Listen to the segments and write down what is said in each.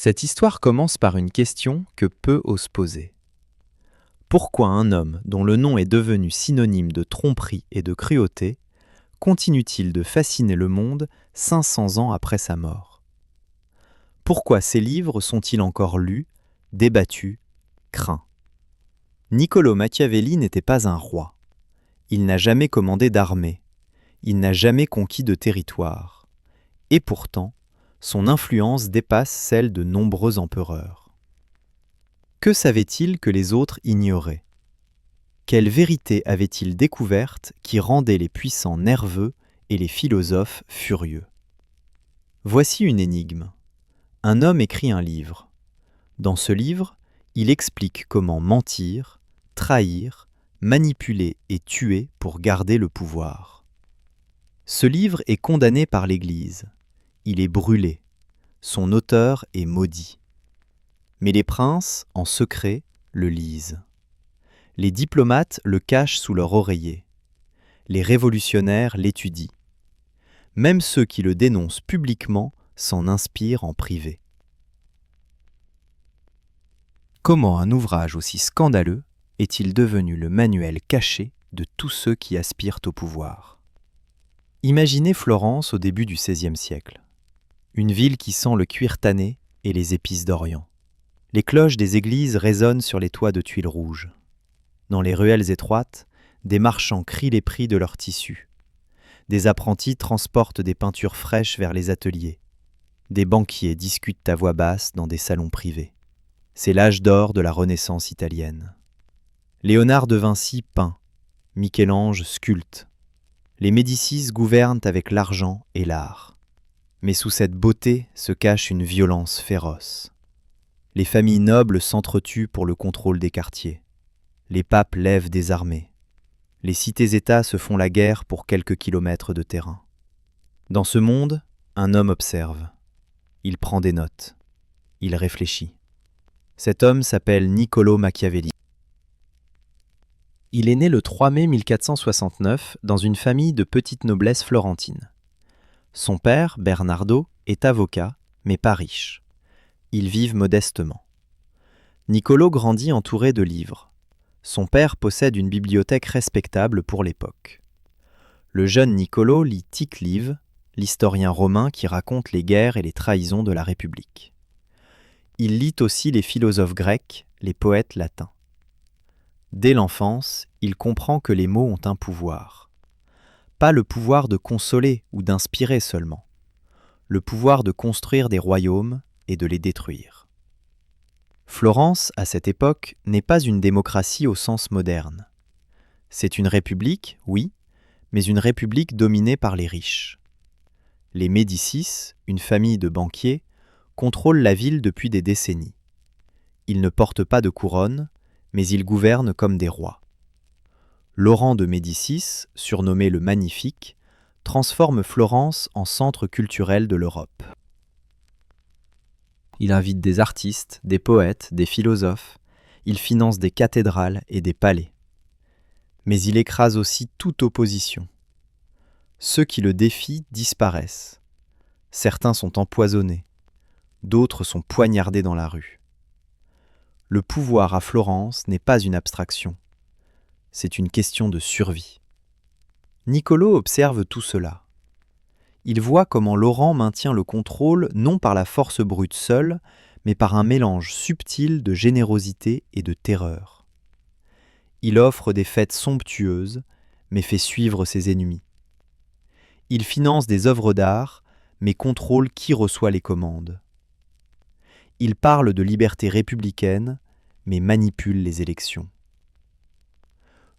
Cette histoire commence par une question que peu osent poser. Pourquoi un homme dont le nom est devenu synonyme de tromperie et de cruauté continue-t-il de fasciner le monde 500 ans après sa mort? Pourquoi ses livres sont-ils encore lus, débattus, craints? Niccolò Machiavelli n'était pas un roi. Il n'a jamais commandé d'armée. Il n'a jamais conquis de territoire. Et pourtant, son influence dépasse celle de nombreux empereurs. Que savait-il que les autres ignoraient? Quelle vérité avait-il découverte qui rendait les puissants nerveux et les philosophes furieux? Voici une énigme. Un homme écrit un livre. Dans ce livre, il explique comment mentir, trahir, manipuler et tuer pour garder le pouvoir. Ce livre est condamné par l'Église. Il est brûlé. Son auteur est maudit. Mais les princes, en secret, le lisent. Les diplomates le cachent sous leur oreiller. Les révolutionnaires l'étudient. Même ceux qui le dénoncent publiquement s'en inspirent en privé. Comment un ouvrage aussi scandaleux est-il devenu le manuel caché de tous ceux qui aspirent au pouvoir? Imaginez Florence au début du XVIe siècle. Une ville qui sent le cuir tanné et les épices d'Orient. Les cloches des églises résonnent sur les toits de tuiles rouges. Dans les ruelles étroites, des marchands crient les prix de leurs tissus. Des apprentis transportent des peintures fraîches vers les ateliers. Des banquiers discutent à voix basse dans des salons privés. C'est l'âge d'or de la Renaissance italienne. Léonard de Vinci peint, Michel-Ange sculpte. Les Médicis gouvernent avec l'argent et l'art. Mais sous cette beauté se cache une violence féroce. Les familles nobles s'entretuent pour le contrôle des quartiers. Les papes lèvent des armées. Les cités-États se font la guerre pour quelques kilomètres de terrain. Dans ce monde, un homme observe. Il prend des notes. Il réfléchit. Cet homme s'appelle Niccolò Machiavelli. Il est né le 3 mai 1469 dans une famille de petite noblesse florentine. Son père, Bernardo, est avocat, mais pas riche. Ils vivent modestement. Niccolò grandit entouré de livres. Son père possède une bibliothèque respectable pour l'époque. Le jeune Niccolò lit Tite-Live, l'historien romain qui raconte les guerres et les trahisons de la République. Il lit aussi les philosophes grecs, les poètes latins. Dès l'enfance, il comprend que les mots ont un pouvoir. Pas le pouvoir de consoler ou d'inspirer seulement, le pouvoir de construire des royaumes et de les détruire. Florence, à cette époque, n'est pas une démocratie au sens moderne. C'est une république, oui, mais une république dominée par les riches. Les Médicis, une famille de banquiers, contrôlent la ville depuis des décennies. Ils ne portent pas de couronne, mais ils gouvernent comme des rois. Laurent de Médicis, surnommé le Magnifique, transforme Florence en centre culturel de l'Europe. Il invite des artistes, des poètes, des philosophes. Il finance des cathédrales et des palais. Mais il écrase aussi toute opposition. Ceux qui le défient disparaissent. Certains sont empoisonnés. D'autres sont poignardés dans la rue. Le pouvoir à Florence n'est pas une abstraction. C'est une question de survie. Niccolò observe tout cela. Il voit comment Laurent maintient le contrôle non par la force brute seule, mais par un mélange subtil de générosité et de terreur. Il offre des fêtes somptueuses, mais fait suivre ses ennemis. Il finance des œuvres d'art, mais contrôle qui reçoit les commandes. Il parle de liberté républicaine, mais manipule les élections.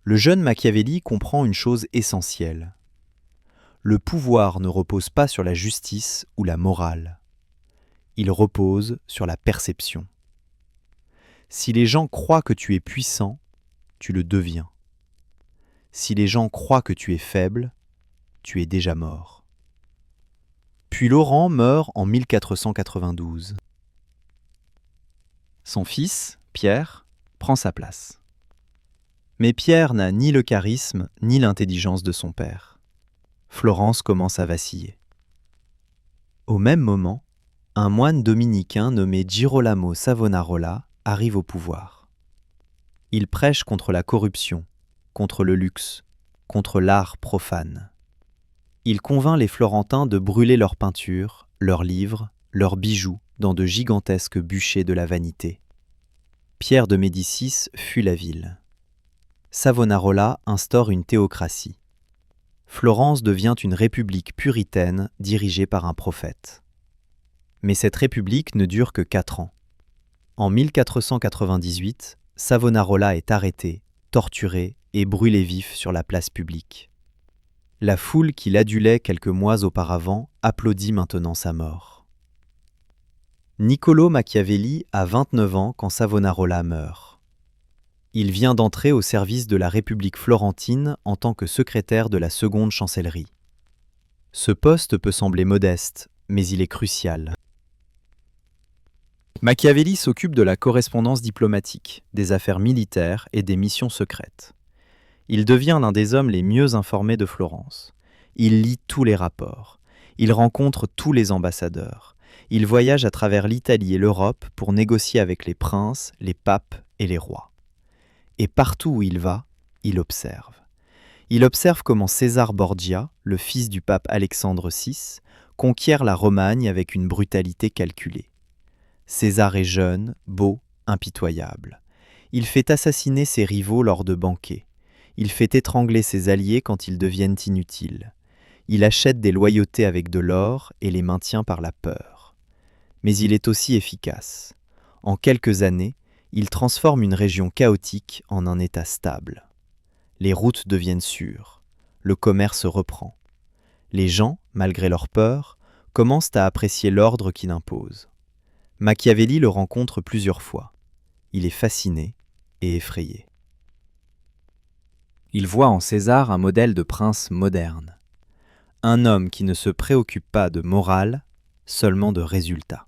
Le jeune Machiavelli comprend une chose essentielle. Le pouvoir ne repose pas sur la justice ou la morale. Il repose sur la perception. Si les gens croient que tu es puissant, tu le deviens. Si les gens croient que tu es faible, tu es déjà mort. Puis Laurent meurt en 1492. Son fils, Pierre, prend sa place. Mais Pierre n'a ni le charisme ni l'intelligence de son père. Florence commence à vaciller. Au même moment, un moine dominicain nommé Girolamo Savonarola arrive au pouvoir. Il prêche contre la corruption, contre le luxe, contre l'art profane. Il convainc les Florentins de brûler leurs peintures, leurs livres, leurs bijoux dans de gigantesques bûchers de la vanité. Pierre de Médicis fuit la ville. Savonarola instaure une théocratie. Florence devient une république puritaine dirigée par un prophète. Mais cette république ne dure que 4 ans. En 1498, Savonarola est arrêté, torturé et brûlé vif sur la place publique. La foule qui l'adulait quelques mois auparavant applaudit maintenant sa mort. Niccolò Machiavelli a 29 ans quand Savonarola meurt. Il vient d'entrer au service de la République florentine en tant que secrétaire de la seconde chancellerie. Ce poste peut sembler modeste, mais il est crucial. Machiavelli s'occupe de la correspondance diplomatique, des affaires militaires et des missions secrètes. Il devient l'un des hommes les mieux informés de Florence. Il lit tous les rapports. Il rencontre tous les ambassadeurs. Il voyage à travers l'Italie et l'Europe pour négocier avec les princes, les papes et les rois. Et partout où il va, il observe. Il observe comment César Borgia, le fils du pape Alexandre VI, conquiert la Romagne avec une brutalité calculée. César est jeune, beau, impitoyable. Il fait assassiner ses rivaux lors de banquets. Il fait étrangler ses alliés quand ils deviennent inutiles. Il achète des loyautés avec de l'or et les maintient par la peur. Mais il est aussi efficace. En quelques années, il transforme une région chaotique en un état stable. Les routes deviennent sûres. Le commerce reprend. Les gens, malgré leur peur, commencent à apprécier l'ordre qu'il impose. Machiavelli le rencontre plusieurs fois. Il est fasciné et effrayé. Il voit en César un modèle de prince moderne. Un homme qui ne se préoccupe pas de morale, seulement de résultats.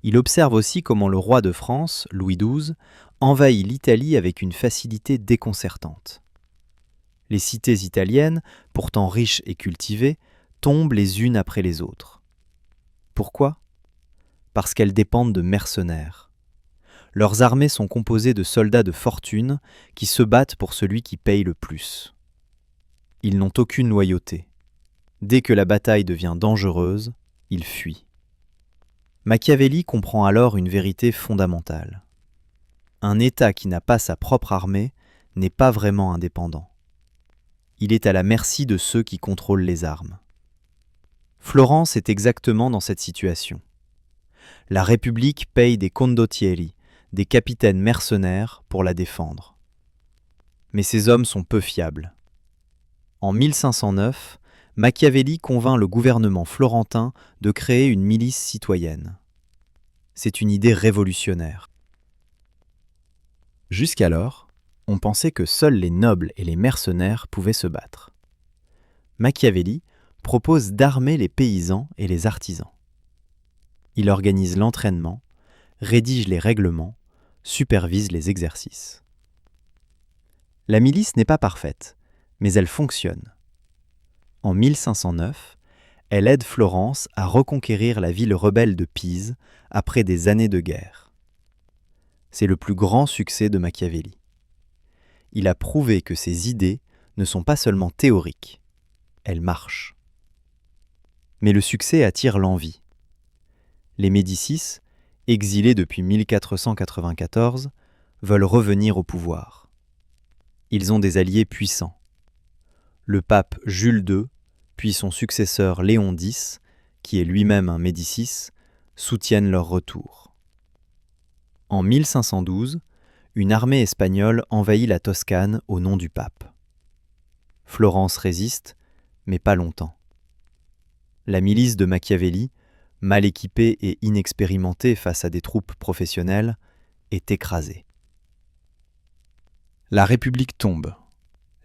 Il observe aussi comment le roi de France, Louis XII, envahit l'Italie avec une facilité déconcertante. Les cités italiennes, pourtant riches et cultivées, tombent les unes après les autres. Pourquoi ? Parce qu'elles dépendent de mercenaires. Leurs armées sont composées de soldats de fortune qui se battent pour celui qui paye le plus. Ils n'ont aucune loyauté. Dès que la bataille devient dangereuse, ils fuient. Machiavelli comprend alors une vérité fondamentale. Un État qui n'a pas sa propre armée n'est pas vraiment indépendant. Il est à la merci de ceux qui contrôlent les armes. Florence est exactement dans cette situation. La République paye des condottieri, des capitaines mercenaires, pour la défendre. Mais ces hommes sont peu fiables. En 1509, Machiavelli convainc le gouvernement florentin de créer une milice citoyenne. C'est une idée révolutionnaire. Jusqu'alors, on pensait que seuls les nobles et les mercenaires pouvaient se battre. Machiavelli propose d'armer les paysans et les artisans. Il organise l'entraînement, rédige les règlements, supervise les exercices. La milice n'est pas parfaite, mais elle fonctionne. En 1509, elle aide Florence à reconquérir la ville rebelle de Pise après des années de guerre. C'est le plus grand succès de Machiavelli. Il a prouvé que ses idées ne sont pas seulement théoriques, elles marchent. Mais le succès attire l'envie. Les Médicis, exilés depuis 1494, veulent revenir au pouvoir. Ils ont des alliés puissants. Le pape Jules II, puis son successeur Léon X, qui est lui-même un Médicis, soutiennent leur retour. En 1512, une armée espagnole envahit la Toscane au nom du pape. Florence résiste, mais pas longtemps. La milice de Machiavelli, mal équipée et inexpérimentée face à des troupes professionnelles, est écrasée. La République tombe.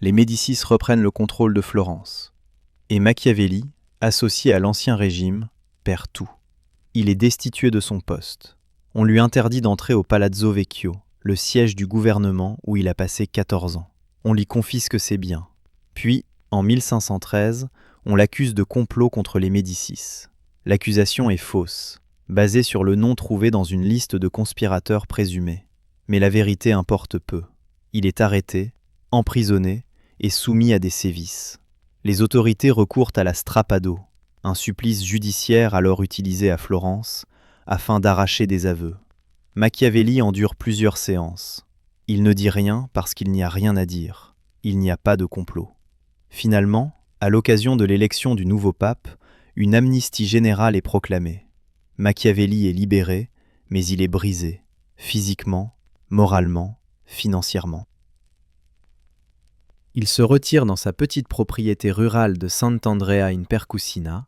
Les Médicis reprennent le contrôle de Florence. Et Machiavelli, associé à l'Ancien Régime, perd tout. Il est destitué de son poste. On lui interdit d'entrer au Palazzo Vecchio, le siège du gouvernement où il a passé 14 ans. On lui confisque ses biens. Puis, en 1513, on l'accuse de complot contre les Médicis. L'accusation est fausse, basée sur le nom trouvé dans une liste de conspirateurs présumés. Mais la vérité importe peu. Il est arrêté, emprisonné et soumis à des sévices. Les autorités recourent à la strappado, un supplice judiciaire alors utilisé à Florence, afin d'arracher des aveux. Machiavelli endure plusieurs séances. Il ne dit rien parce qu'il n'y a rien à dire. Il n'y a pas de complot. Finalement, à l'occasion de l'élection du nouveau pape, une amnistie générale est proclamée. Machiavelli est libéré, mais il est brisé, physiquement, moralement, financièrement. Il se retire dans sa petite propriété rurale de Sant'Andrea in Percussina,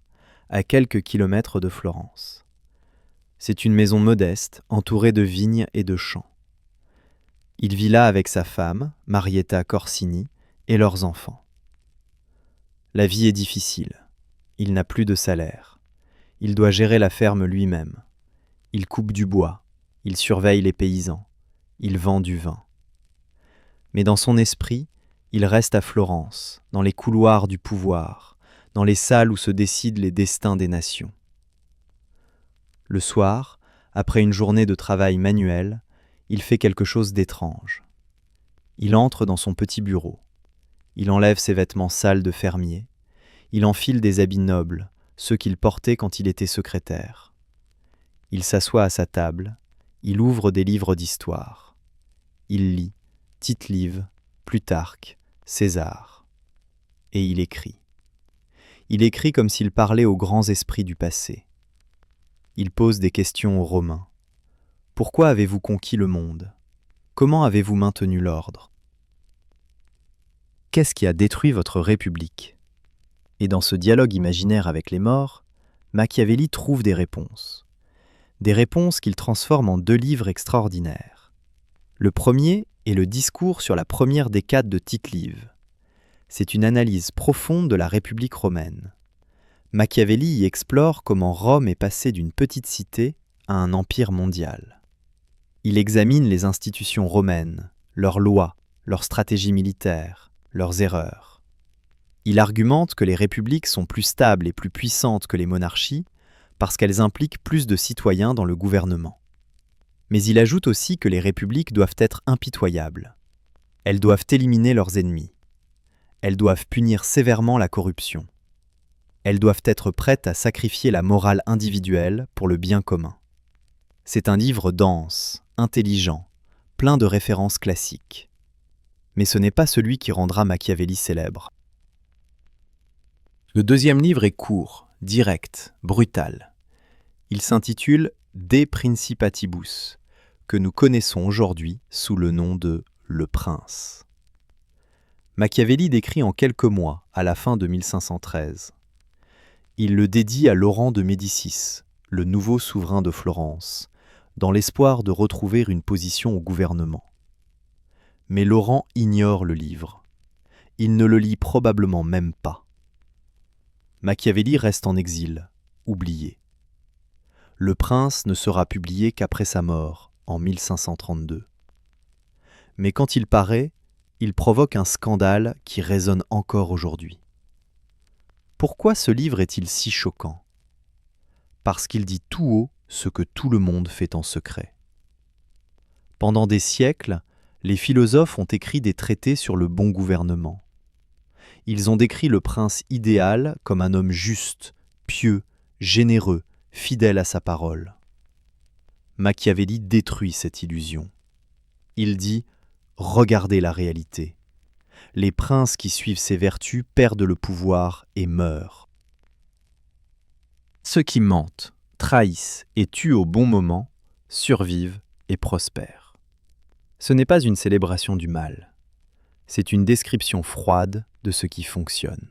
à quelques kilomètres de Florence. C'est une maison modeste, entourée de vignes et de champs. Il vit là avec sa femme, Marietta Corsini, et leurs enfants. La vie est difficile. Il n'a plus de salaire. Il doit gérer la ferme lui-même. Il coupe du bois. Il surveille les paysans. Il vend du vin. Mais dans son esprit, il reste à Florence, dans les couloirs du pouvoir, dans les salles où se décident les destins des nations. Le soir, après une journée de travail manuel, il fait quelque chose d'étrange. Il entre dans son petit bureau. Il enlève ses vêtements sales de fermier. Il enfile des habits nobles, ceux qu'il portait quand il était secrétaire. Il s'assoit à sa table. Il ouvre des livres d'histoire. Il lit Tite-Live, Plutarque, César. Et il écrit. Il écrit comme s'il parlait aux grands esprits du passé. Il pose des questions aux Romains. Pourquoi avez-vous conquis le monde ? Comment avez-vous maintenu l'ordre ? Qu'est-ce qui a détruit votre République ? Et dans ce dialogue imaginaire avec les morts, Machiavelli trouve des réponses. Des réponses qu'il transforme en 2 livres extraordinaires. Le premier est le discours sur la première décade de Tite-Live. C'est une analyse profonde de la République romaine. Machiavelli y explore comment Rome est passée d'une petite cité à un empire mondial. Il examine les institutions romaines, leurs lois, leurs stratégies militaires, leurs erreurs. Il argumente que les républiques sont plus stables et plus puissantes que les monarchies parce qu'elles impliquent plus de citoyens dans le gouvernement. Mais il ajoute aussi que les républiques doivent être impitoyables. Elles doivent éliminer leurs ennemis. Elles doivent punir sévèrement la corruption. Elles doivent être prêtes à sacrifier la morale individuelle pour le bien commun. C'est un livre dense, intelligent, plein de références classiques. Mais ce n'est pas celui qui rendra Machiavelli célèbre. Le deuxième livre est court, direct, brutal. Il s'intitule De Principatibus, que nous connaissons aujourd'hui sous le nom de Le Prince. Machiavelli décrit en quelques mois, à la fin de 1513. Il le dédie à Laurent de Médicis, le nouveau souverain de Florence, dans l'espoir de retrouver une position au gouvernement. Mais Laurent ignore le livre. Il ne le lit probablement même pas. Machiavelli reste en exil, oublié. Le Prince ne sera publié qu'après sa mort, en 1532. Mais quand il paraît, il provoque un scandale qui résonne encore aujourd'hui. Pourquoi ce livre est-il si choquant ? Parce qu'il dit tout haut ce que tout le monde fait en secret. Pendant des siècles, les philosophes ont écrit des traités sur le bon gouvernement. Ils ont décrit le prince idéal comme un homme juste, pieux, généreux, fidèle à sa parole. Machiavelli détruit cette illusion. Il dit « Regardez la réalité. Les princes qui suivent ces vertus perdent le pouvoir et meurent. Ceux qui mentent, trahissent et tuent au bon moment survivent et prospèrent. » Ce n'est pas une célébration du mal. C'est une description froide de ce qui fonctionne.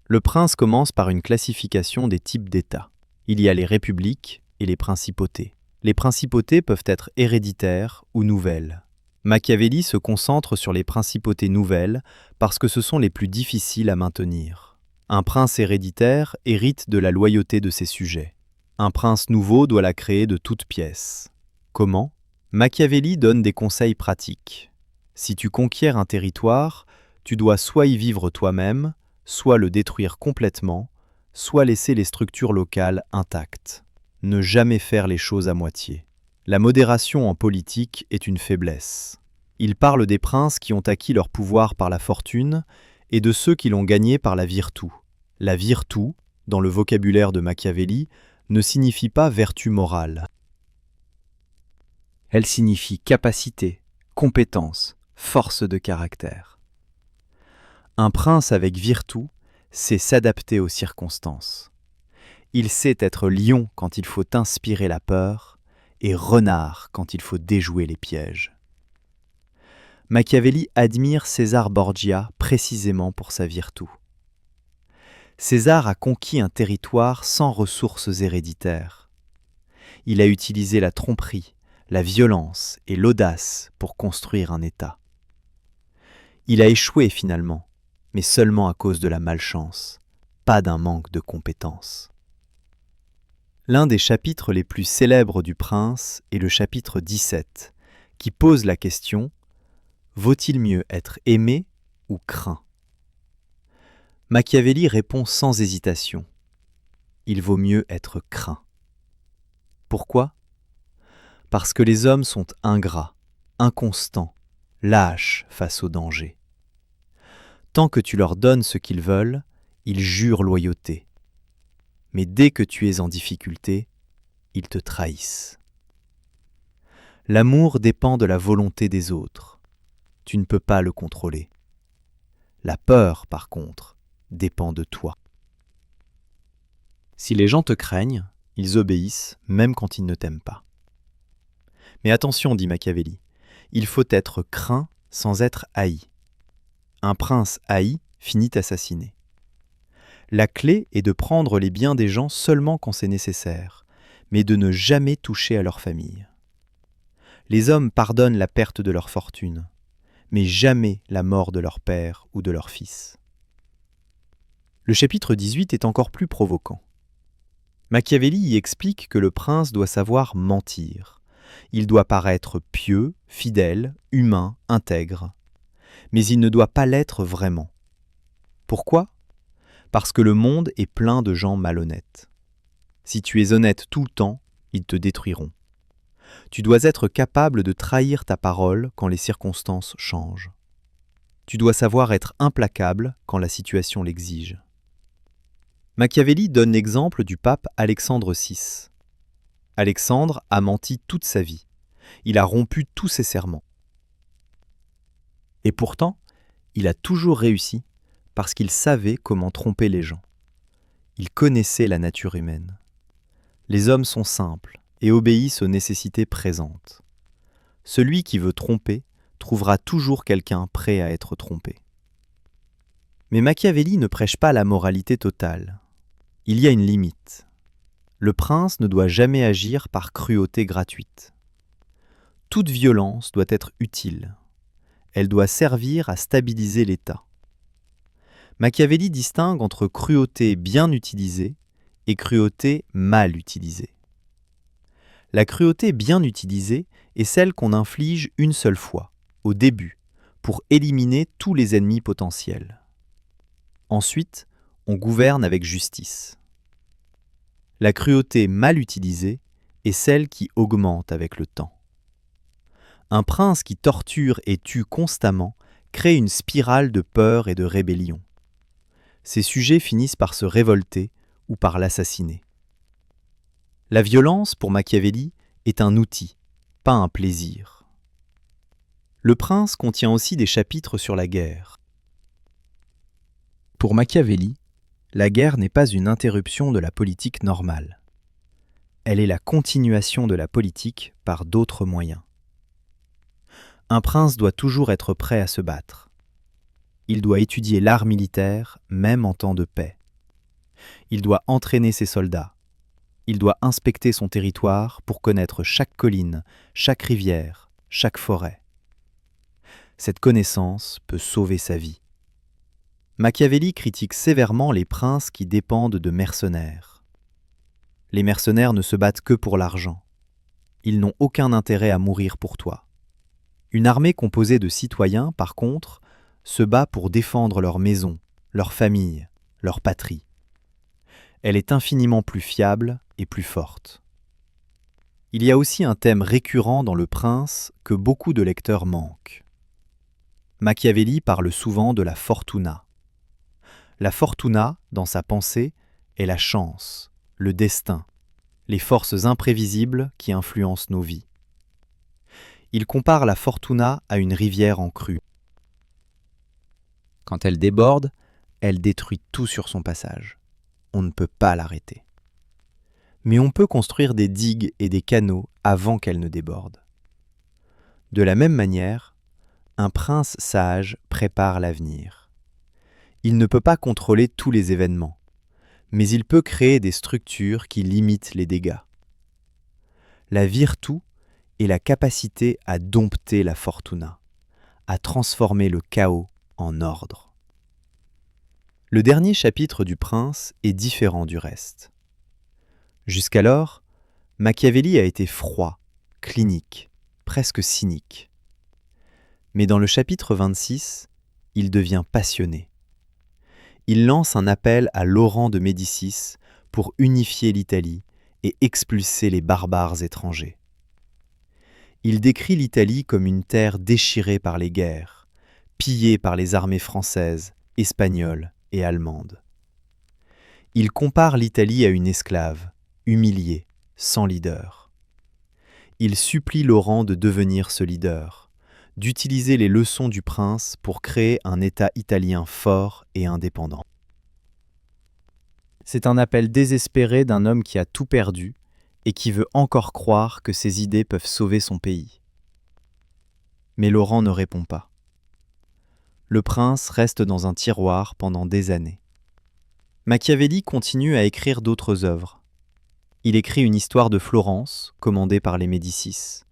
Le prince commence par une classification des types d'États. Il y a les républiques et les principautés. Les principautés peuvent être héréditaires ou nouvelles. Machiavelli se concentre sur les principautés nouvelles parce que ce sont les plus difficiles à maintenir. Un prince héréditaire hérite de la loyauté de ses sujets. Un prince nouveau doit la créer de toutes pièces. Comment ? Machiavelli donne des conseils pratiques. Si tu conquiers un territoire, tu dois soit y vivre toi-même, soit le détruire complètement, soit laisser les structures locales intactes. Ne jamais faire les choses à moitié. La modération en politique est une faiblesse. Il parle des princes qui ont acquis leur pouvoir par la fortune et de ceux qui l'ont gagné par la virtu. La virtu, dans le vocabulaire de Machiavelli, ne signifie pas vertu morale. Elle signifie capacité, compétence, force de caractère. Un prince avec virtu sait s'adapter aux circonstances. Il sait être lion quand il faut inspirer la peur et renard quand il faut déjouer les pièges. Machiavelli admire César Borgia précisément pour sa virtu. César a conquis un territoire sans ressources héréditaires. Il a utilisé la tromperie, la violence et l'audace pour construire un État. Il a échoué finalement, mais seulement à cause de la malchance, pas d'un manque de compétences. L'un des chapitres les plus célèbres du Prince est le chapitre 17, qui pose la question « Vaut-il mieux être aimé ou craint ?» Machiavelli répond sans hésitation « Il vaut mieux être craint ». Pourquoi ? Parce que les hommes sont ingrats, inconstants, lâches face au danger. Tant que tu leur donnes ce qu'ils veulent, ils jurent loyauté. Mais dès que tu es en difficulté, ils te trahissent. L'amour dépend de la volonté des autres. Tu ne peux pas le contrôler. La peur, par contre, dépend de toi. Si les gens te craignent, ils obéissent même quand ils ne t'aiment pas. Mais attention, dit Machiavelli, il faut être craint sans être haï. Un prince haï finit assassiné. La clé est de prendre les biens des gens seulement quand c'est nécessaire, mais de ne jamais toucher à leur famille. Les hommes pardonnent la perte de leur fortune, mais jamais la mort de leur père ou de leur fils. Le chapitre 18 est encore plus provoquant. Machiavelli y explique que le prince doit savoir mentir. Il doit paraître pieux, fidèle, humain, intègre. Mais il ne doit pas l'être vraiment. Pourquoi ? Parce que le monde est plein de gens malhonnêtes. Si tu es honnête tout le temps, ils te détruiront. Tu dois être capable de trahir ta parole quand les circonstances changent. Tu dois savoir être implacable quand la situation l'exige. Machiavelli donne l'exemple du pape Alexandre VI. Alexandre a menti toute sa vie. Il a rompu tous ses serments. Et pourtant, il a toujours réussi parce qu'il savait comment tromper les gens. Il connaissait la nature humaine. Les hommes sont simples et obéissent aux nécessités présentes. Celui qui veut tromper trouvera toujours quelqu'un prêt à être trompé. Mais Machiavelli ne prêche pas la moralité totale. Il y a une limite. Le prince ne doit jamais agir par cruauté gratuite. Toute violence doit être utile. Elle doit servir à stabiliser l'État. Machiavelli distingue entre cruauté bien utilisée et cruauté mal utilisée. La cruauté bien utilisée est celle qu'on inflige une seule fois, au début, pour éliminer tous les ennemis potentiels. Ensuite, on gouverne avec justice. La cruauté mal utilisée est celle qui augmente avec le temps. Un prince qui torture et tue constamment crée une spirale de peur et de rébellion. Ses sujets finissent par se révolter ou par l'assassiner. La violence, pour Machiavelli, est un outil, pas un plaisir. Le Prince contient aussi des chapitres sur la guerre. Pour Machiavelli, la guerre n'est pas une interruption de la politique normale. Elle est la continuation de la politique par d'autres moyens. Un prince doit toujours être prêt à se battre. Il doit étudier l'art militaire, même en temps de paix. Il doit entraîner ses soldats. Il doit inspecter son territoire pour connaître chaque colline, chaque rivière, chaque forêt. Cette connaissance peut sauver sa vie. Machiavelli critique sévèrement les princes qui dépendent de mercenaires. Les mercenaires ne se battent que pour l'argent. Ils n'ont aucun intérêt à mourir pour toi. Une armée composée de citoyens, par contre, se bat pour défendre leur maison, leur famille, leur patrie. Elle est infiniment plus fiable et plus forte. Il y a aussi un thème récurrent dans Le Prince que beaucoup de lecteurs manquent. Machiavelli parle souvent de la fortuna. La fortuna, dans sa pensée, est la chance, le destin, les forces imprévisibles qui influencent nos vies. Il compare la fortuna à une rivière en crue. Quand elle déborde, elle détruit tout sur son passage. On ne peut pas l'arrêter. Mais on peut construire des digues et des canaux avant qu'elle ne déborde. De la même manière, un prince sage prépare l'avenir. Il ne peut pas contrôler tous les événements, mais il peut créer des structures qui limitent les dégâts. La virtu est la capacité à dompter la fortuna, à transformer le chaos en ordre. Le dernier chapitre du Prince est différent du reste. Jusqu'alors, Machiavelli a été froid, clinique, presque cynique. Mais dans le chapitre 26, il devient passionné. Il lance un appel à Laurent de Médicis pour unifier l'Italie et expulser les barbares étrangers. Il décrit l'Italie comme une terre déchirée par les guerres, pillée par les armées françaises, espagnoles et allemandes. Il compare l'Italie à une esclave, humiliée, sans leader. Il supplie Laurent de devenir ce leader, d'utiliser les leçons du prince pour créer un État italien fort et indépendant. C'est un appel désespéré d'un homme qui a tout perdu et qui veut encore croire que ses idées peuvent sauver son pays. Mais Laurent ne répond pas. Le prince reste dans un tiroir pendant des années. Machiavelli continue à écrire d'autres œuvres. Il écrit une histoire de Florence, commandée par les Médicis.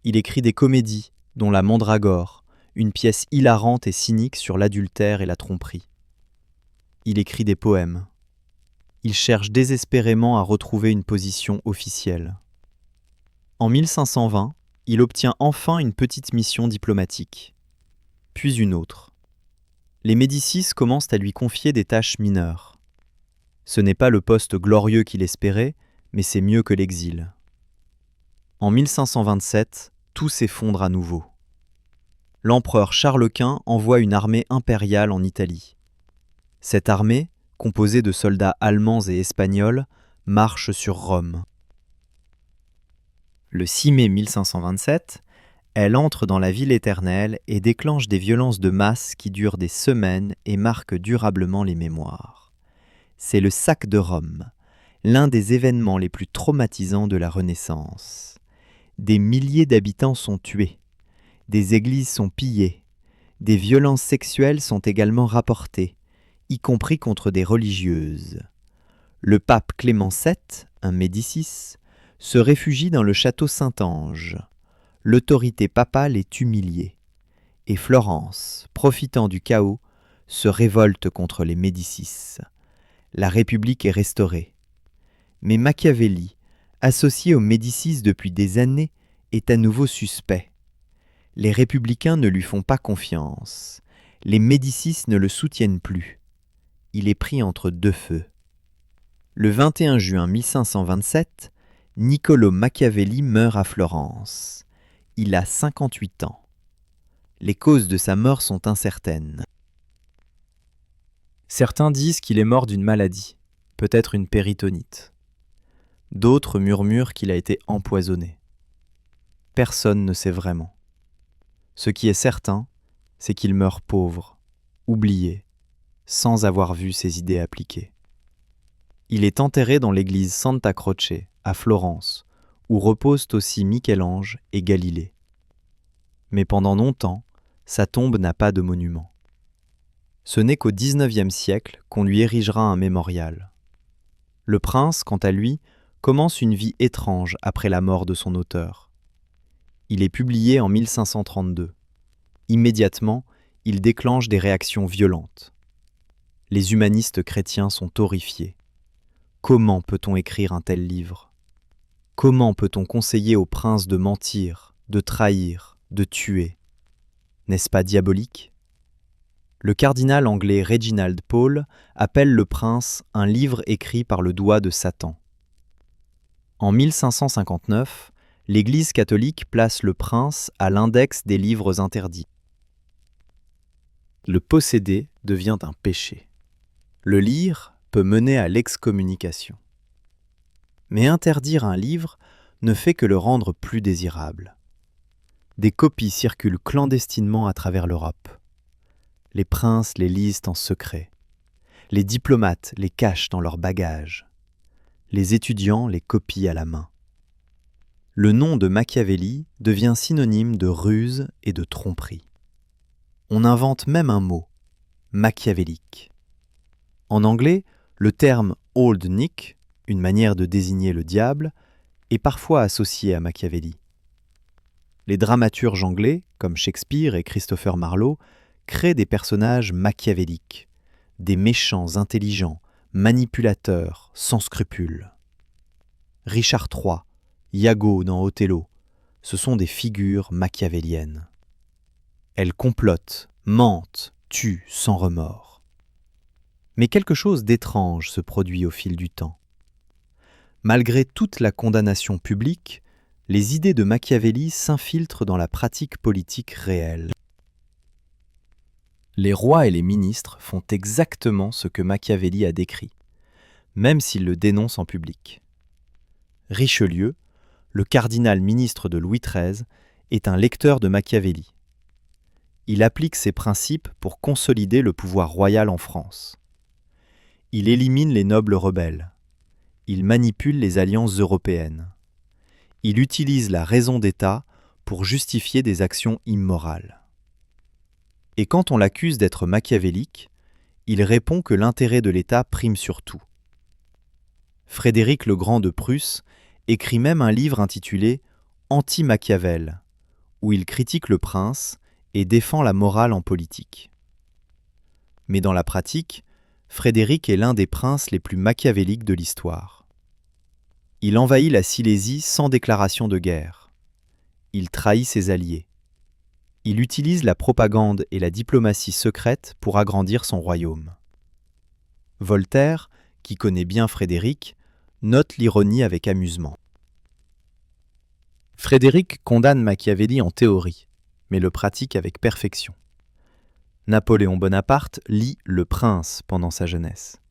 Il écrit des comédies, dont La Mandragore, une pièce hilarante et cynique sur l'adultère et la tromperie. Il écrit des poèmes. Il cherche désespérément à retrouver une position officielle. En 1520, il obtient enfin une petite mission diplomatique, puis une autre. Les Médicis commencent à lui confier des tâches mineures. Ce n'est pas le poste glorieux qu'il espérait, mais c'est mieux que l'exil. En 1527, tout s'effondre à nouveau. L'empereur Charles Quint envoie une armée impériale en Italie. Cette armée, composée de soldats allemands et espagnols, marche sur Rome. Le 6 mai 1527, elle entre dans la ville éternelle et déclenche des violences de masse qui durent des semaines et marquent durablement les mémoires. C'est le sac de Rome, l'un des événements les plus traumatisants de la Renaissance. Des milliers d'habitants sont tués, des églises sont pillées, des violences sexuelles sont également rapportées, y compris contre des religieuses. Le pape Clément VII, un Médicis, se réfugie dans le château Saint-Ange. L'autorité papale est humiliée, et Florence, profitant du chaos, se révolte contre les Médicis. La République est restaurée. Mais Machiavelli, associé aux Médicis depuis des années, est à nouveau suspect. Les républicains ne lui font pas confiance. Les Médicis ne le soutiennent plus. Il est pris entre deux feux. Le 21 juin 1527, Niccolò Machiavelli meurt à Florence. Il a 58 ans. Les causes de sa mort sont incertaines. Certains disent qu'il est mort d'une maladie, peut-être une péritonite. D'autres murmurent qu'il a été empoisonné. Personne ne sait vraiment. Ce qui est certain, c'est qu'il meurt pauvre, oublié, sans avoir vu ses idées appliquées. Il est enterré dans l'église Santa Croce, à Florence, où reposent aussi Michel-Ange et Galilée. Mais pendant longtemps, sa tombe n'a pas de monument. Ce n'est qu'au XIXe siècle qu'on lui érigera un mémorial. Le prince, quant à lui, commence une vie étrange après la mort de son auteur. Il est publié en 1532. Immédiatement, il déclenche des réactions violentes. Les humanistes chrétiens sont horrifiés. Comment peut-on écrire un tel livre ? Comment peut-on conseiller au prince de mentir, de trahir, de tuer ? N'est-ce pas diabolique ? Le cardinal anglais Reginald Pole appelle Le Prince un livre écrit par le doigt de Satan. En 1559, l'Église catholique place Le Prince à l'index des livres interdits. Le posséder devient un péché. Le lire peut mener à l'excommunication. Mais interdire un livre ne fait que le rendre plus désirable. Des copies circulent clandestinement à travers l'Europe. Les princes les lisent en secret. Les diplomates les cachent dans leurs bagages. Les étudiants les copient à la main. Le nom de Machiavelli devient synonyme de ruse et de tromperie. On invente même un mot, machiavélique. En anglais, le terme « Old Nick », une manière de désigner le diable, est parfois associé à Machiavelli. Les dramaturges anglais, comme Shakespeare et Christopher Marlowe, créent des personnages machiavéliques, des méchants intelligents, manipulateurs, sans scrupules. Richard III, Iago dans Othello, ce sont des figures machiavéliennes. Elles complotent, mentent, tuent sans remords. Mais quelque chose d'étrange se produit au fil du temps. Malgré toute la condamnation publique, les idées de Machiavelli s'infiltrent dans la pratique politique réelle. Les rois et les ministres font exactement ce que Machiavelli a décrit, même s'ils le dénoncent en public. Richelieu, le cardinal ministre de Louis XIII, est un lecteur de Machiavelli. Il applique ses principes pour consolider le pouvoir royal en France. Il élimine les nobles rebelles. Il manipule les alliances européennes. Il utilise la raison d'État pour justifier des actions immorales. Et quand on l'accuse d'être machiavélique, il répond que l'intérêt de l'État prime sur tout. Frédéric le Grand de Prusse écrit même un livre intitulé « Anti-Machiavel », où il critique le prince et défend la morale en politique. Mais dans la pratique, Frédéric est l'un des princes les plus machiavéliques de l'histoire. Il envahit la Silésie sans déclaration de guerre. Il trahit ses alliés. Il utilise la propagande et la diplomatie secrète pour agrandir son royaume. Voltaire, qui connaît bien Frédéric, note l'ironie avec amusement. Frédéric condamne Machiavelli en théorie, mais le pratique avec perfection. Napoléon Bonaparte lit Le Prince pendant sa jeunesse.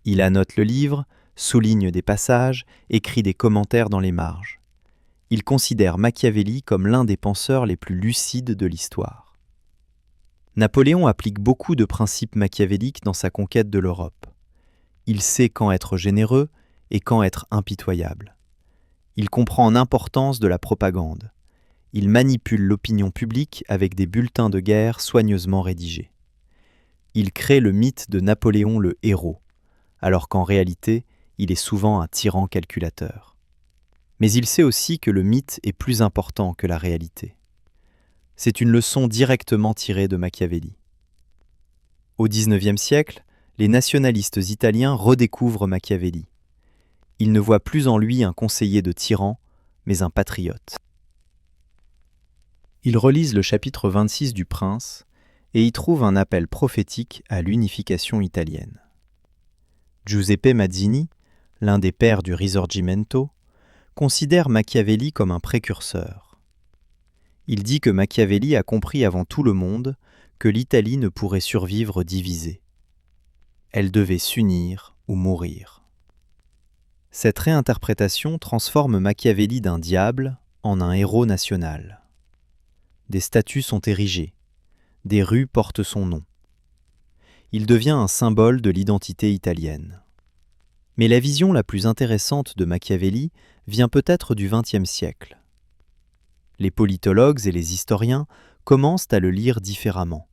Il annote le livre, souligne des passages, écrit des commentaires dans les marges. Il considère Machiavelli comme l'un des penseurs les plus lucides de l'histoire. Napoléon applique beaucoup de principes machiavéliques dans sa conquête de l'Europe. Il sait quand être généreux et quand être impitoyable. Il comprend l'importance de la propagande. Il manipule l'opinion publique avec des bulletins de guerre soigneusement rédigés. Il crée le mythe de Napoléon le héros, alors qu'en réalité, il est souvent un tyran calculateur. Mais il sait aussi que le mythe est plus important que la réalité. C'est une leçon directement tirée de Machiavelli. Au XIXe siècle, les nationalistes italiens redécouvrent Machiavelli. Ils ne voient plus en lui un conseiller de tyran, mais un patriote. Ils relisent le chapitre 26 du Prince et y trouvent un appel prophétique à l'unification italienne. Giuseppe Mazzini, l'un des pères du Risorgimento, considère Machiavelli comme un précurseur. Il dit que Machiavelli a compris avant tout le monde que l'Italie ne pourrait survivre divisée. Elle devait s'unir ou mourir. Cette réinterprétation transforme Machiavelli d'un diable en un héros national. Des statues sont érigées, des rues portent son nom. Il devient un symbole de l'identité italienne. Mais la vision la plus intéressante de Machiavelli vient peut-être du XXe siècle. Les politologues et les historiens commencent à le lire différemment.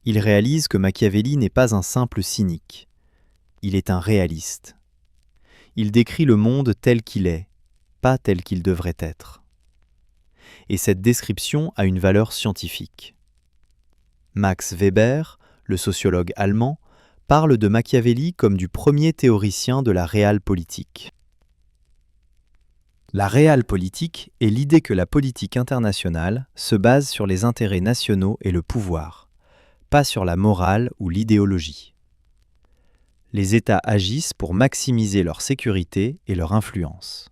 Ils réalisent que Machiavelli n'est pas un simple cynique. Il est un réaliste. Il décrit le monde tel qu'il est, pas tel qu'il devrait être. Et cette description a une valeur scientifique. Max Weber, le sociologue allemand, parle de Machiavelli comme du premier théoricien de la réalpolitik. La réalpolitik est l'idée que la politique internationale se base sur les intérêts nationaux et le pouvoir, pas sur la morale ou l'idéologie. Les États agissent pour maximiser leur sécurité et leur influence.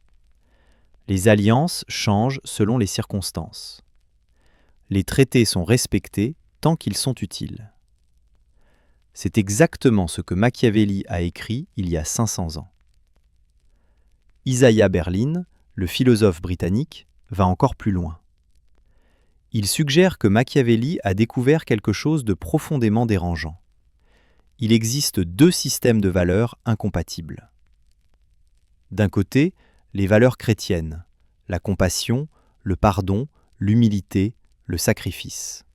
Les alliances changent selon les circonstances. Les traités sont respectés tant qu'ils sont utiles. C'est exactement ce que Machiavelli a écrit il y a 500 ans. Isaiah Berlin, le philosophe britannique, va encore plus loin. Il suggère que Machiavelli a découvert quelque chose de profondément dérangeant. Il existe deux systèmes de valeurs incompatibles. D'un côté, les valeurs chrétiennes, la compassion, le pardon, l'humilité, le sacrifice.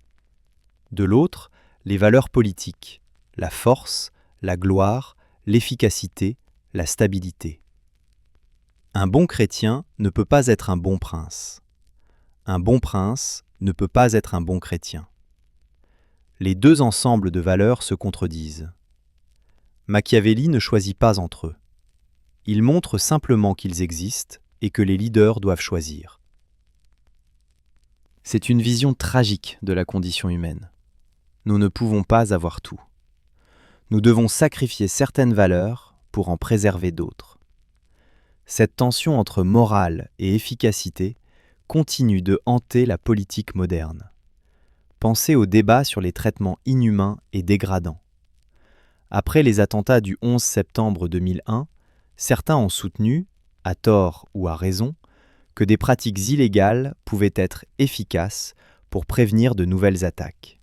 De l'autre, les valeurs politiques, la force, la gloire, l'efficacité, la stabilité. Un bon chrétien ne peut pas être un bon prince. Un bon prince ne peut pas être un bon chrétien. Les deux ensembles de valeurs se contredisent. Machiavelli ne choisit pas entre eux. Il montre simplement qu'ils existent et que les leaders doivent choisir. C'est une vision tragique de la condition humaine. Nous ne pouvons pas avoir tout. Nous devons sacrifier certaines valeurs pour en préserver d'autres. Cette tension entre morale et efficacité continue de hanter la politique moderne. Pensez au débat sur les traitements inhumains et dégradants. Après les attentats du 11 septembre 2001, certains ont soutenu, à tort ou à raison, que des pratiques illégales pouvaient être efficaces pour prévenir de nouvelles attaques.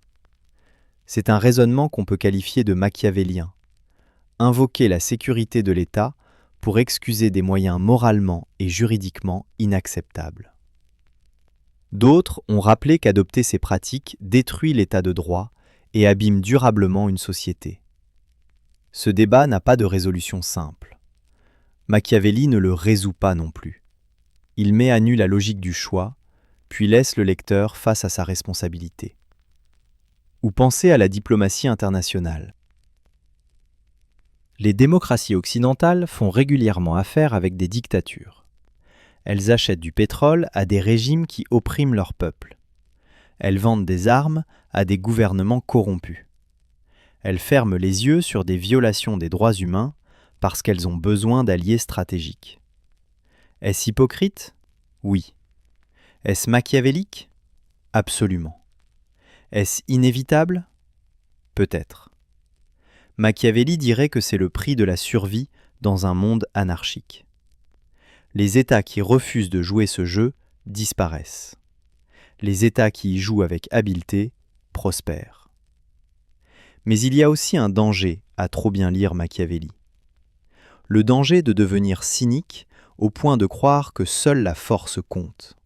C'est un raisonnement qu'on peut qualifier de machiavélien. Invoquer la sécurité de l'État pour excuser des moyens moralement et juridiquement inacceptables. D'autres ont rappelé qu'adopter ces pratiques détruit l'état de droit et abîme durablement une société. Ce débat n'a pas de résolution simple. Machiavelli ne le résout pas non plus. Il met à nu la logique du choix, puis laisse le lecteur face à sa responsabilité. Ou pensez à la diplomatie internationale. Les démocraties occidentales font régulièrement affaire avec des dictatures. Elles achètent du pétrole à des régimes qui oppriment leur peuple. Elles vendent des armes à des gouvernements corrompus. Elles ferment les yeux sur des violations des droits humains parce qu'elles ont besoin d'alliés stratégiques. Est-ce hypocrite ? Oui. Est-ce machiavélique ? Absolument. Est-ce inévitable ? Peut-être. Machiavelli dirait que c'est le prix de la survie dans un monde anarchique. Les États qui refusent de jouer ce jeu disparaissent. Les États qui y jouent avec habileté prospèrent. Mais il y a aussi un danger à trop bien lire Machiavelli. Le danger de devenir cynique au point de croire que seule la force compte,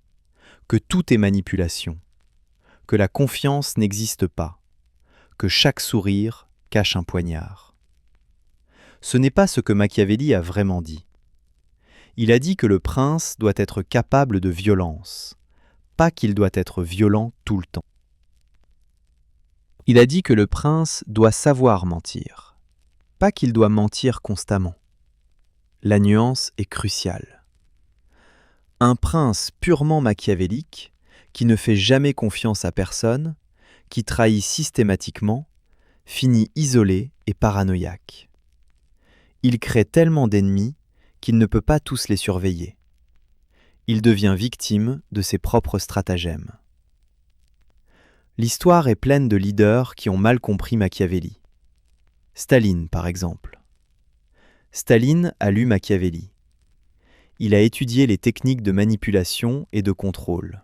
que tout est manipulation, que la confiance n'existe pas, que chaque sourire cache un poignard. Ce n'est pas ce que Machiavelli a vraiment dit. Il a dit que le prince doit être capable de violence, pas qu'il doit être violent tout le temps. Il a dit que le prince doit savoir mentir, pas qu'il doit mentir constamment. La nuance est cruciale. Un prince purement machiavélique, qui ne fait jamais confiance à personne, qui trahit systématiquement, finit isolé et paranoïaque. Il crée tellement d'ennemis qu'il ne peut pas tous les surveiller. Il devient victime de ses propres stratagèmes. L'histoire est pleine de leaders qui ont mal compris Machiavelli. Staline, par exemple. Staline a lu Machiavelli. Il a étudié les techniques de manipulation et de contrôle.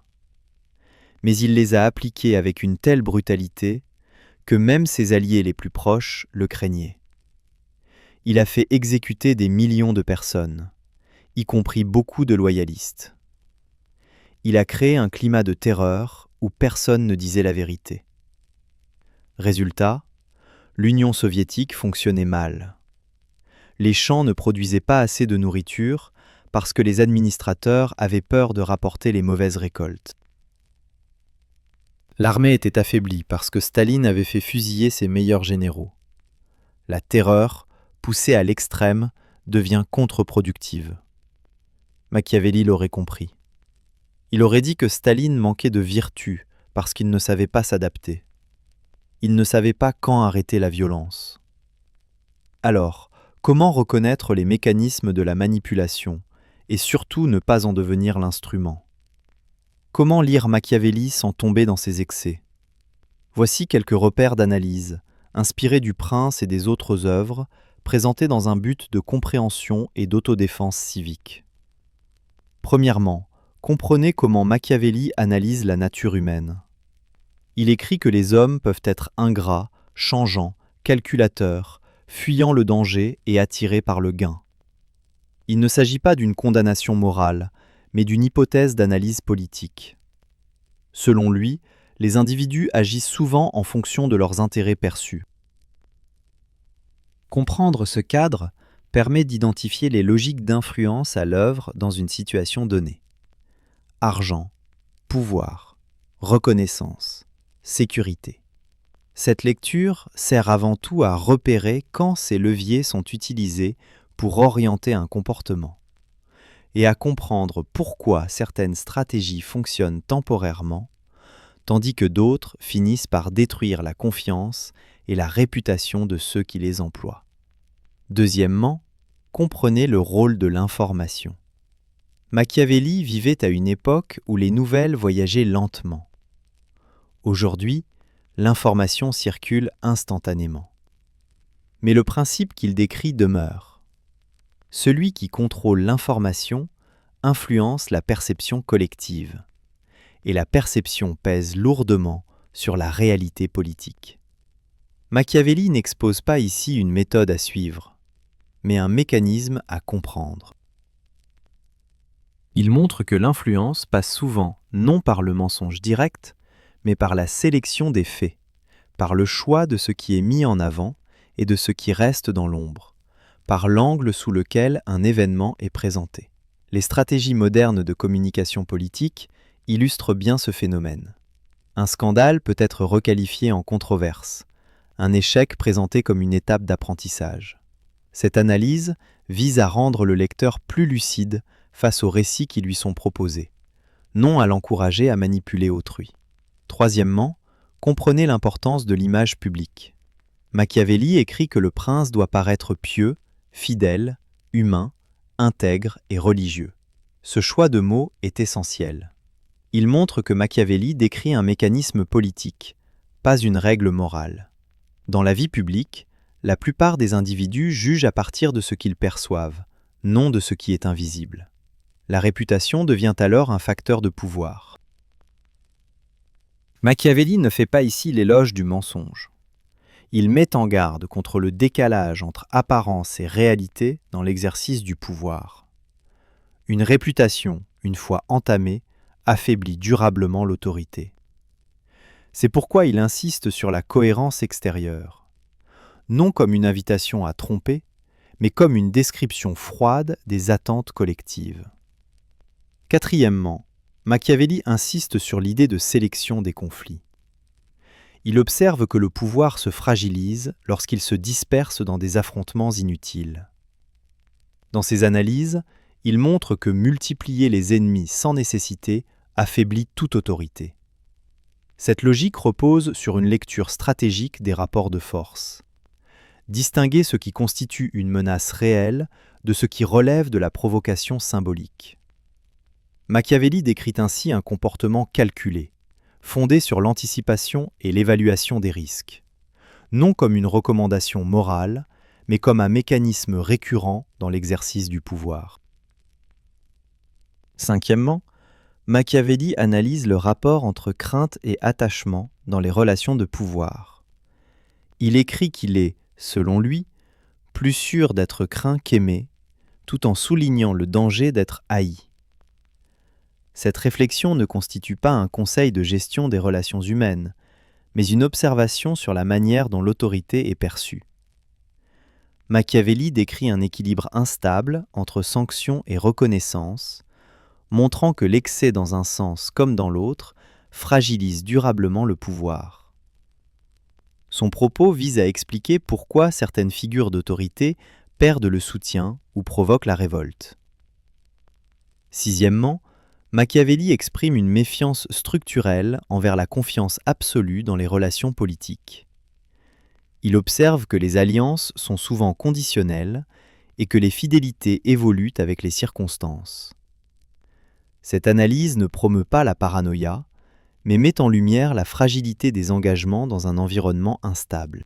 Mais il les a appliquées avec une telle brutalité que même ses alliés les plus proches le craignaient. Il a fait exécuter des millions de personnes, y compris beaucoup de loyalistes. Il a créé un climat de terreur où personne ne disait la vérité. Résultat, l'Union soviétique fonctionnait mal. Les champs ne produisaient pas assez de nourriture parce que les administrateurs avaient peur de rapporter les mauvaises récoltes. L'armée était affaiblie parce que Staline avait fait fusiller ses meilleurs généraux. La terreur, poussée à l'extrême, devient contre-productive. Machiavelli l'aurait compris. Il aurait dit que Staline manquait de vertu parce qu'il ne savait pas s'adapter. Il ne savait pas quand arrêter la violence. Alors, comment reconnaître les mécanismes de la manipulation et surtout ne pas en devenir l'instrument? Comment lire Machiavelli sans tomber dans ses excès? Voici quelques repères d'analyse, inspirés du Prince et des autres œuvres, présentés dans un but de compréhension et d'autodéfense civique. Premièrement, comprenez comment Machiavelli analyse la nature humaine. Il écrit que les hommes peuvent être ingrats, changeants, calculateurs, fuyant le danger et attirés par le gain. Il ne s'agit pas d'une condamnation morale, mais d'une hypothèse d'analyse politique. Selon lui, les individus agissent souvent en fonction de leurs intérêts perçus. Comprendre ce cadre permet d'identifier les logiques d'influence à l'œuvre dans une situation donnée. Argent, pouvoir, reconnaissance, sécurité. Cette lecture sert avant tout à repérer quand ces leviers sont utilisés pour orienter un comportement et à comprendre pourquoi certaines stratégies fonctionnent temporairement, tandis que d'autres finissent par détruire la confiance et la réputation de ceux qui les emploient. Deuxièmement, comprenez le rôle de l'information. Machiavelli vivait à une époque où les nouvelles voyageaient lentement. Aujourd'hui, l'information circule instantanément. Mais le principe qu'il décrit demeure. Celui qui contrôle l'information influence la perception collective, et la perception pèse lourdement sur la réalité politique. Machiavelli n'expose pas ici une méthode à suivre, mais un mécanisme à comprendre. Il montre que l'influence passe souvent non par le mensonge direct, mais par la sélection des faits, par le choix de ce qui est mis en avant et de ce qui reste dans l'ombre, par l'angle sous lequel un événement est présenté. Les stratégies modernes de communication politique illustrent bien ce phénomène. Un scandale peut être requalifié en controverse, un échec présenté comme une étape d'apprentissage. Cette analyse vise à rendre le lecteur plus lucide face aux récits qui lui sont proposés, non à l'encourager à manipuler autrui. Troisièmement, comprenez l'importance de l'image publique. Machiavelli écrit que le prince doit paraître pieux, fidèle, humain, intègre et religieux. Ce choix de mots est essentiel. Il montre que Machiavelli décrit un mécanisme politique, pas une règle morale. Dans la vie publique, la plupart des individus jugent à partir de ce qu'ils perçoivent, non de ce qui est invisible. La réputation devient alors un facteur de pouvoir. Machiavelli ne fait pas ici l'éloge du mensonge. Il met en garde contre le décalage entre apparence et réalité dans l'exercice du pouvoir. Une réputation, une fois entamée, affaiblit durablement l'autorité. C'est pourquoi il insiste sur la cohérence extérieure, non comme une invitation à tromper, mais comme une description froide des attentes collectives. Quatrièmement, Machiavelli insiste sur l'idée de sélection des conflits. Il observe que le pouvoir se fragilise lorsqu'il se disperse dans des affrontements inutiles. Dans ses analyses, il montre que multiplier les ennemis sans nécessité affaiblit toute autorité. Cette logique repose sur une lecture stratégique des rapports de force. Distinguer ce qui constitue une menace réelle de ce qui relève de la provocation symbolique. Machiavelli décrit ainsi un comportement calculé, fondé sur l'anticipation et l'évaluation des risques, non comme une recommandation morale, mais comme un mécanisme récurrent dans l'exercice du pouvoir. Cinquièmement, Machiavelli analyse le rapport entre crainte et attachement dans les relations de pouvoir. Il écrit qu'il est, selon lui, plus sûr d'être craint qu'aimé, tout en soulignant le danger d'être haï. Cette réflexion ne constitue pas un conseil de gestion des relations humaines, mais une observation sur la manière dont l'autorité est perçue. Machiavelli décrit un équilibre instable entre sanction et reconnaissance, montrant que l'excès dans un sens comme dans l'autre fragilise durablement le pouvoir. Son propos vise à expliquer pourquoi certaines figures d'autorité perdent le soutien ou provoquent la révolte. Sixièmement, Machiavelli exprime une méfiance structurelle envers la confiance absolue dans les relations politiques. Il observe que les alliances sont souvent conditionnelles et que les fidélités évoluent avec les circonstances. Cette analyse ne promeut pas la paranoïa, mais met en lumière la fragilité des engagements dans un environnement instable.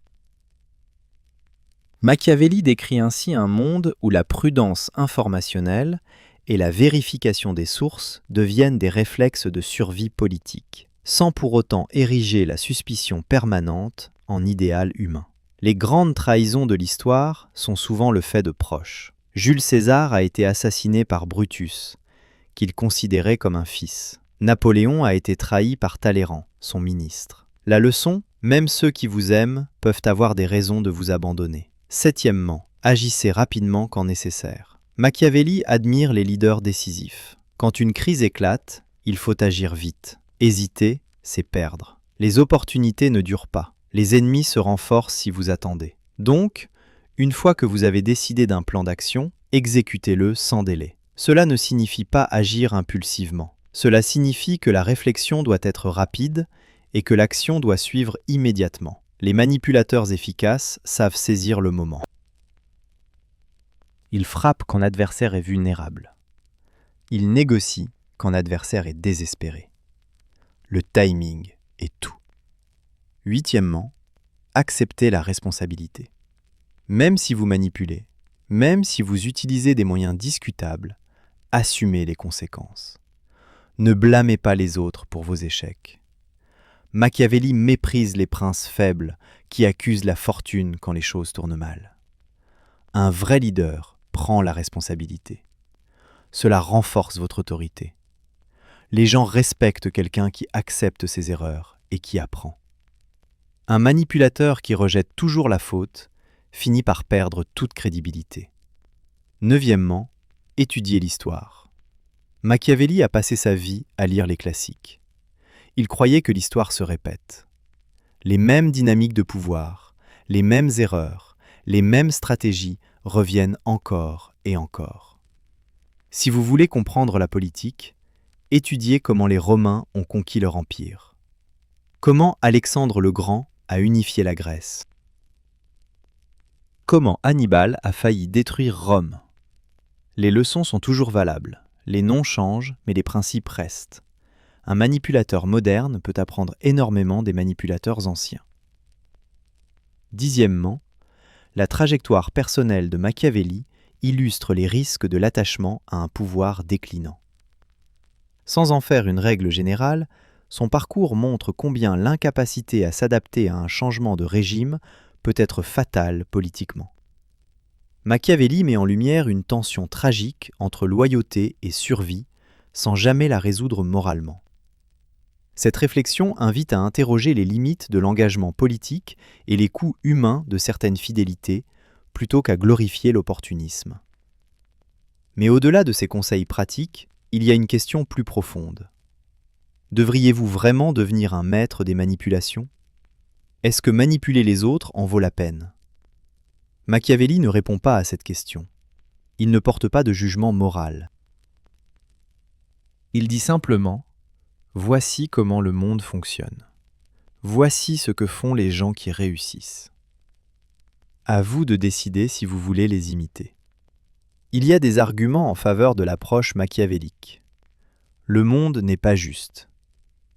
Machiavelli décrit ainsi un monde où la prudence informationnelle et la vérification des sources deviennent des réflexes de survie politique, sans pour autant ériger la suspicion permanente en idéal humain. Les grandes trahisons de l'histoire sont souvent le fait de proches. Jules César a été assassiné par Brutus, qu'il considérait comme un fils. Napoléon a été trahi par Talleyrand, son ministre. La leçon, même ceux qui vous aiment peuvent avoir des raisons de vous abandonner. Septièmement, agissez rapidement quand nécessaire. Machiavelli admire les leaders décisifs. Quand une crise éclate, il faut agir vite. Hésiter, c'est perdre. Les opportunités ne durent pas. Les ennemis se renforcent si vous attendez. Donc, une fois que vous avez décidé d'un plan d'action, exécutez-le sans délai. Cela ne signifie pas agir impulsivement. Cela signifie que la réflexion doit être rapide et que l'action doit suivre immédiatement. Les manipulateurs efficaces savent saisir le moment. Ils frappent quand l'adversaire est vulnérable. Ils négocient quand l'adversaire est désespéré. Le timing est tout. Huitièmement, acceptez la responsabilité. Même si vous manipulez, même si vous utilisez des moyens discutables, assumez les conséquences. Ne blâmez pas les autres pour vos échecs. Machiavelli méprise les princes faibles qui accusent la fortune quand les choses tournent mal. Un vrai leader prend la responsabilité. Cela renforce votre autorité. Les gens respectent quelqu'un qui accepte ses erreurs et qui apprend. Un manipulateur qui rejette toujours la faute finit par perdre toute crédibilité. Neuvièmement, étudiez l'histoire. Machiavelli a passé sa vie à lire les classiques. Il croyait que l'histoire se répète. Les mêmes dynamiques de pouvoir, les mêmes erreurs, les mêmes stratégies reviennent encore et encore. Si vous voulez comprendre la politique, étudiez comment les Romains ont conquis leur empire. Comment Alexandre le Grand a unifié la Grèce. Comment Hannibal a failli détruire Rome. Les leçons sont toujours valables. Les noms changent, mais les principes restent. Un manipulateur moderne peut apprendre énormément des manipulateurs anciens. Dixièmement, la trajectoire personnelle de Machiavelli illustre les risques de l'attachement à un pouvoir déclinant. Sans en faire une règle générale, son parcours montre combien l'incapacité à s'adapter à un changement de régime peut être fatale politiquement. Machiavelli met en lumière une tension tragique entre loyauté et survie, sans jamais la résoudre moralement. Cette réflexion invite à interroger les limites de l'engagement politique et les coûts humains de certaines fidélités, plutôt qu'à glorifier l'opportunisme. Mais au-delà de ces conseils pratiques, il y a une question plus profonde. Devriez-vous vraiment devenir un maître des manipulations ? Est-ce que manipuler les autres en vaut la peine ? Machiavelli ne répond pas à cette question. Il ne porte pas de jugement moral. Il dit simplement « Voici comment le monde fonctionne. Voici ce que font les gens qui réussissent. À vous de décider si vous voulez les imiter. » Il y a des arguments en faveur de l'approche machiavélique. Le monde n'est pas juste.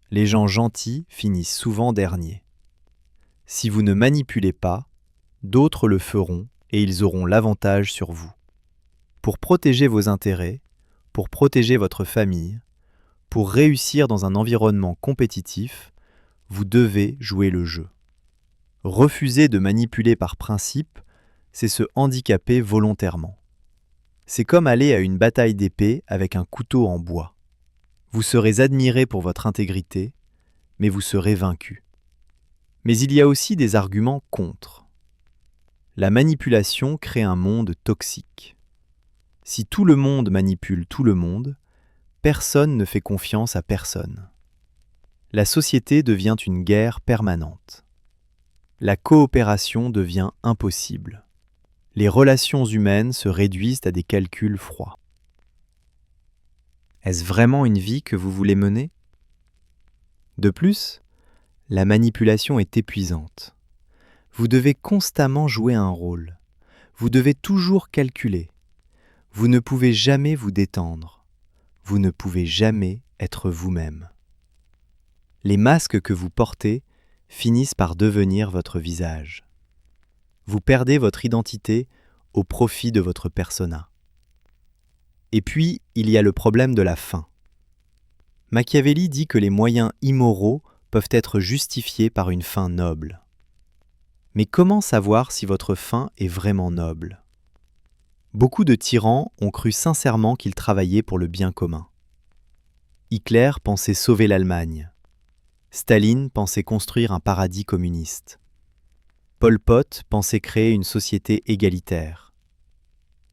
Les gens gentils finissent souvent derniers. Si vous ne manipulez pas, d'autres le feront et ils auront l'avantage sur vous. Pour protéger vos intérêts, pour protéger votre famille, pour réussir dans un environnement compétitif, vous devez jouer le jeu. Refuser de manipuler par principe, c'est se handicaper volontairement. C'est comme aller à une bataille d'épée avec un couteau en bois. Vous serez admiré pour votre intégrité, mais vous serez vaincu. Mais il y a aussi des arguments contre. La manipulation crée un monde toxique. Si tout le monde manipule tout le monde, personne ne fait confiance à personne. La société devient une guerre permanente. La coopération devient impossible. Les relations humaines se réduisent à des calculs froids. Est-ce vraiment une vie que vous voulez mener ? De plus, la manipulation est épuisante. Vous devez constamment jouer un rôle. Vous devez toujours calculer. Vous ne pouvez jamais vous détendre. Vous ne pouvez jamais être vous-même. Les masques que vous portez finissent par devenir votre visage. Vous perdez votre identité au profit de votre persona. Et puis, il y a le problème de la fin. Machiavelli dit que les moyens immoraux peuvent être justifiés par une fin noble. Mais comment savoir si votre fin est vraiment noble ? Beaucoup de tyrans ont cru sincèrement qu'ils travaillaient pour le bien commun. Hitler pensait sauver l'Allemagne. Staline pensait construire un paradis communiste. Pol Pot pensait créer une société égalitaire.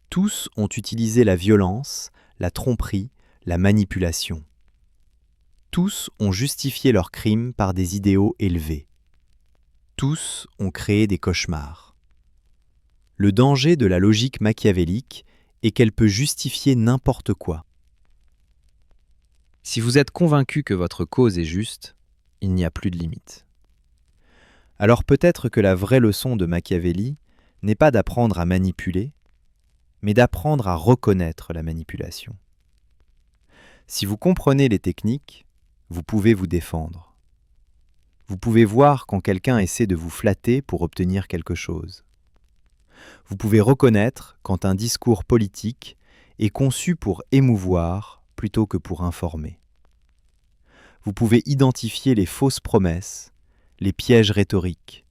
Tous ont utilisé la violence, la tromperie, la manipulation. Tous ont justifié leurs crimes par des idéaux élevés. Tous ont créé des cauchemars. Le danger de la logique machiavélique est qu'elle peut justifier n'importe quoi. Si vous êtes convaincu que votre cause est juste, il n'y a plus de limite. Alors peut-être que la vraie leçon de Machiavelli n'est pas d'apprendre à manipuler, mais d'apprendre à reconnaître la manipulation. Si vous comprenez les techniques, vous pouvez vous défendre. Vous pouvez voir quand quelqu'un essaie de vous flatter pour obtenir quelque chose. Vous pouvez reconnaître quand un discours politique est conçu pour émouvoir plutôt que pour informer. Vous pouvez identifier les fausses promesses, les pièges rhétoriques,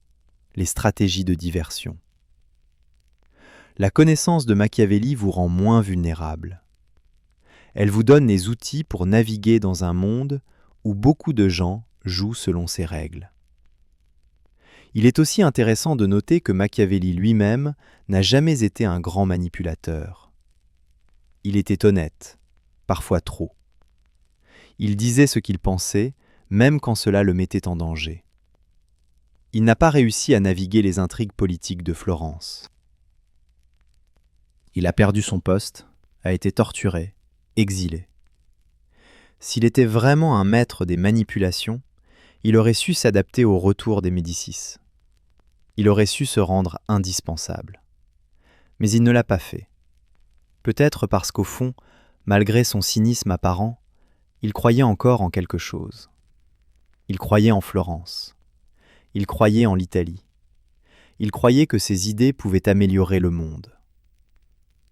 les stratégies de diversion. La connaissance de Machiavelli vous rend moins vulnérable. Elle vous donne les outils pour naviguer dans un monde où beaucoup de gens jouent selon ses règles. Il est aussi intéressant de noter que Machiavelli lui-même n'a jamais été un grand manipulateur. Il était honnête, parfois trop. Il disait ce qu'il pensait, même quand cela le mettait en danger. Il n'a pas réussi à naviguer les intrigues politiques de Florence. Il a perdu son poste, a été torturé, exilé. S'il était vraiment un maître des manipulations, il aurait su s'adapter au retour des Médicis. Il aurait su se rendre indispensable. Mais il ne l'a pas fait. Peut-être parce qu'au fond, malgré son cynisme apparent, il croyait encore en quelque chose. Il croyait en Florence. Il croyait en l'Italie. Il croyait que ses idées pouvaient améliorer le monde.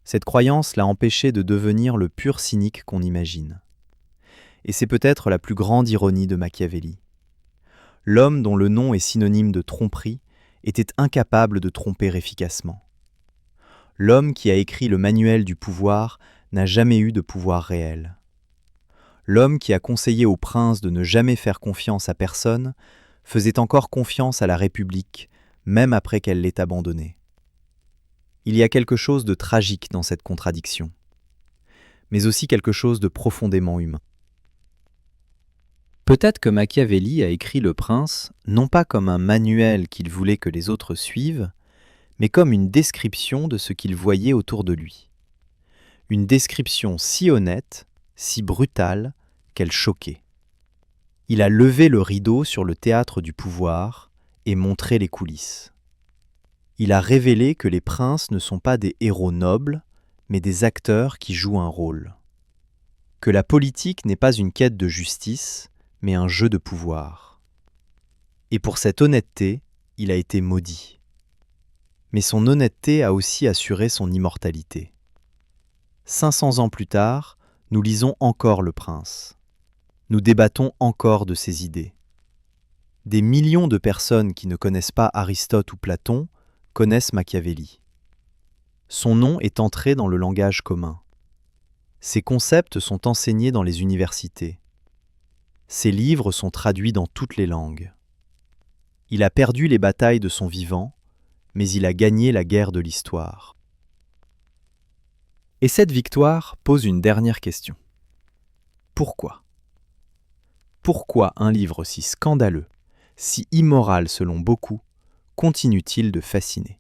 Cette croyance l'a empêché de devenir le pur cynique qu'on imagine. Et c'est peut-être la plus grande ironie de Machiavelli. L'homme dont le nom est synonyme de tromperie était incapable de tromper efficacement. L'homme qui a écrit le manuel du pouvoir n'a jamais eu de pouvoir réel. L'homme qui a conseillé au prince de ne jamais faire confiance à personne faisait encore confiance à la République, même après qu'elle l'ait abandonnée. Il y a quelque chose de tragique dans cette contradiction, mais aussi quelque chose de profondément humain. Peut-être que Machiavelli a écrit Le Prince non pas comme un manuel qu'il voulait que les autres suivent, mais comme une description de ce qu'il voyait autour de lui. Une description si honnête, si brutale, qu'elle choquait. Il a levé le rideau sur le théâtre du pouvoir et montré les coulisses. Il a révélé que les princes ne sont pas des héros nobles, mais des acteurs qui jouent un rôle. Que la politique n'est pas une quête de justice, mais un jeu de pouvoir. Et pour cette honnêteté, il a été maudit. Mais son honnêteté a aussi assuré son immortalité. 500 ans plus tard, nous lisons encore Le Prince. Nous débattons encore de ses idées. Des millions de personnes qui ne connaissent pas Aristote ou Platon connaissent Machiavelli. Son nom est entré dans le langage commun. Ses concepts sont enseignés dans les universités. Ses livres sont traduits dans toutes les langues. Il a perdu les batailles de son vivant, mais il a gagné la guerre de l'histoire. Et cette victoire pose une dernière question. Pourquoi ? Pourquoi un livre si scandaleux, si immoral selon beaucoup, continue-t-il de fasciner ?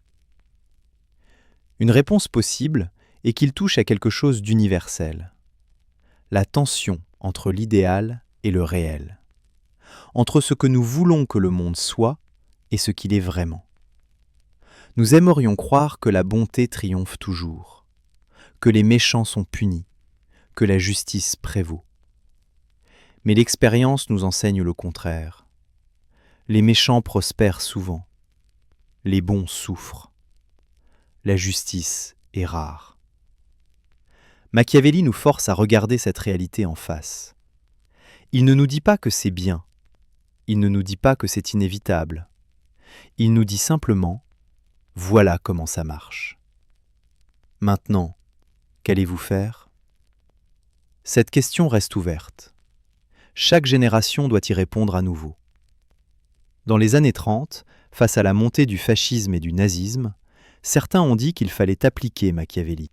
Une réponse possible est qu'il touche à quelque chose d'universel. La tension entre l'idéal et le réel. Entre ce que nous voulons que le monde soit et ce qu'il est vraiment. Nous aimerions croire que la bonté triomphe toujours, que les méchants sont punis, que la justice prévaut. Mais l'expérience nous enseigne le contraire. Les méchants prospèrent souvent, les bons souffrent. La justice est rare. Machiavelli nous force à regarder cette réalité en face. Il ne nous dit pas que c'est bien, il ne nous dit pas que c'est inévitable. Il nous dit simplement « Voilà comment ça marche ». Maintenant, qu'allez-vous faire ? Cette question reste ouverte. Chaque génération doit y répondre à nouveau. Dans les années 30, face à la montée du fascisme et du nazisme, certains ont dit qu'il fallait appliquer Machiavelli,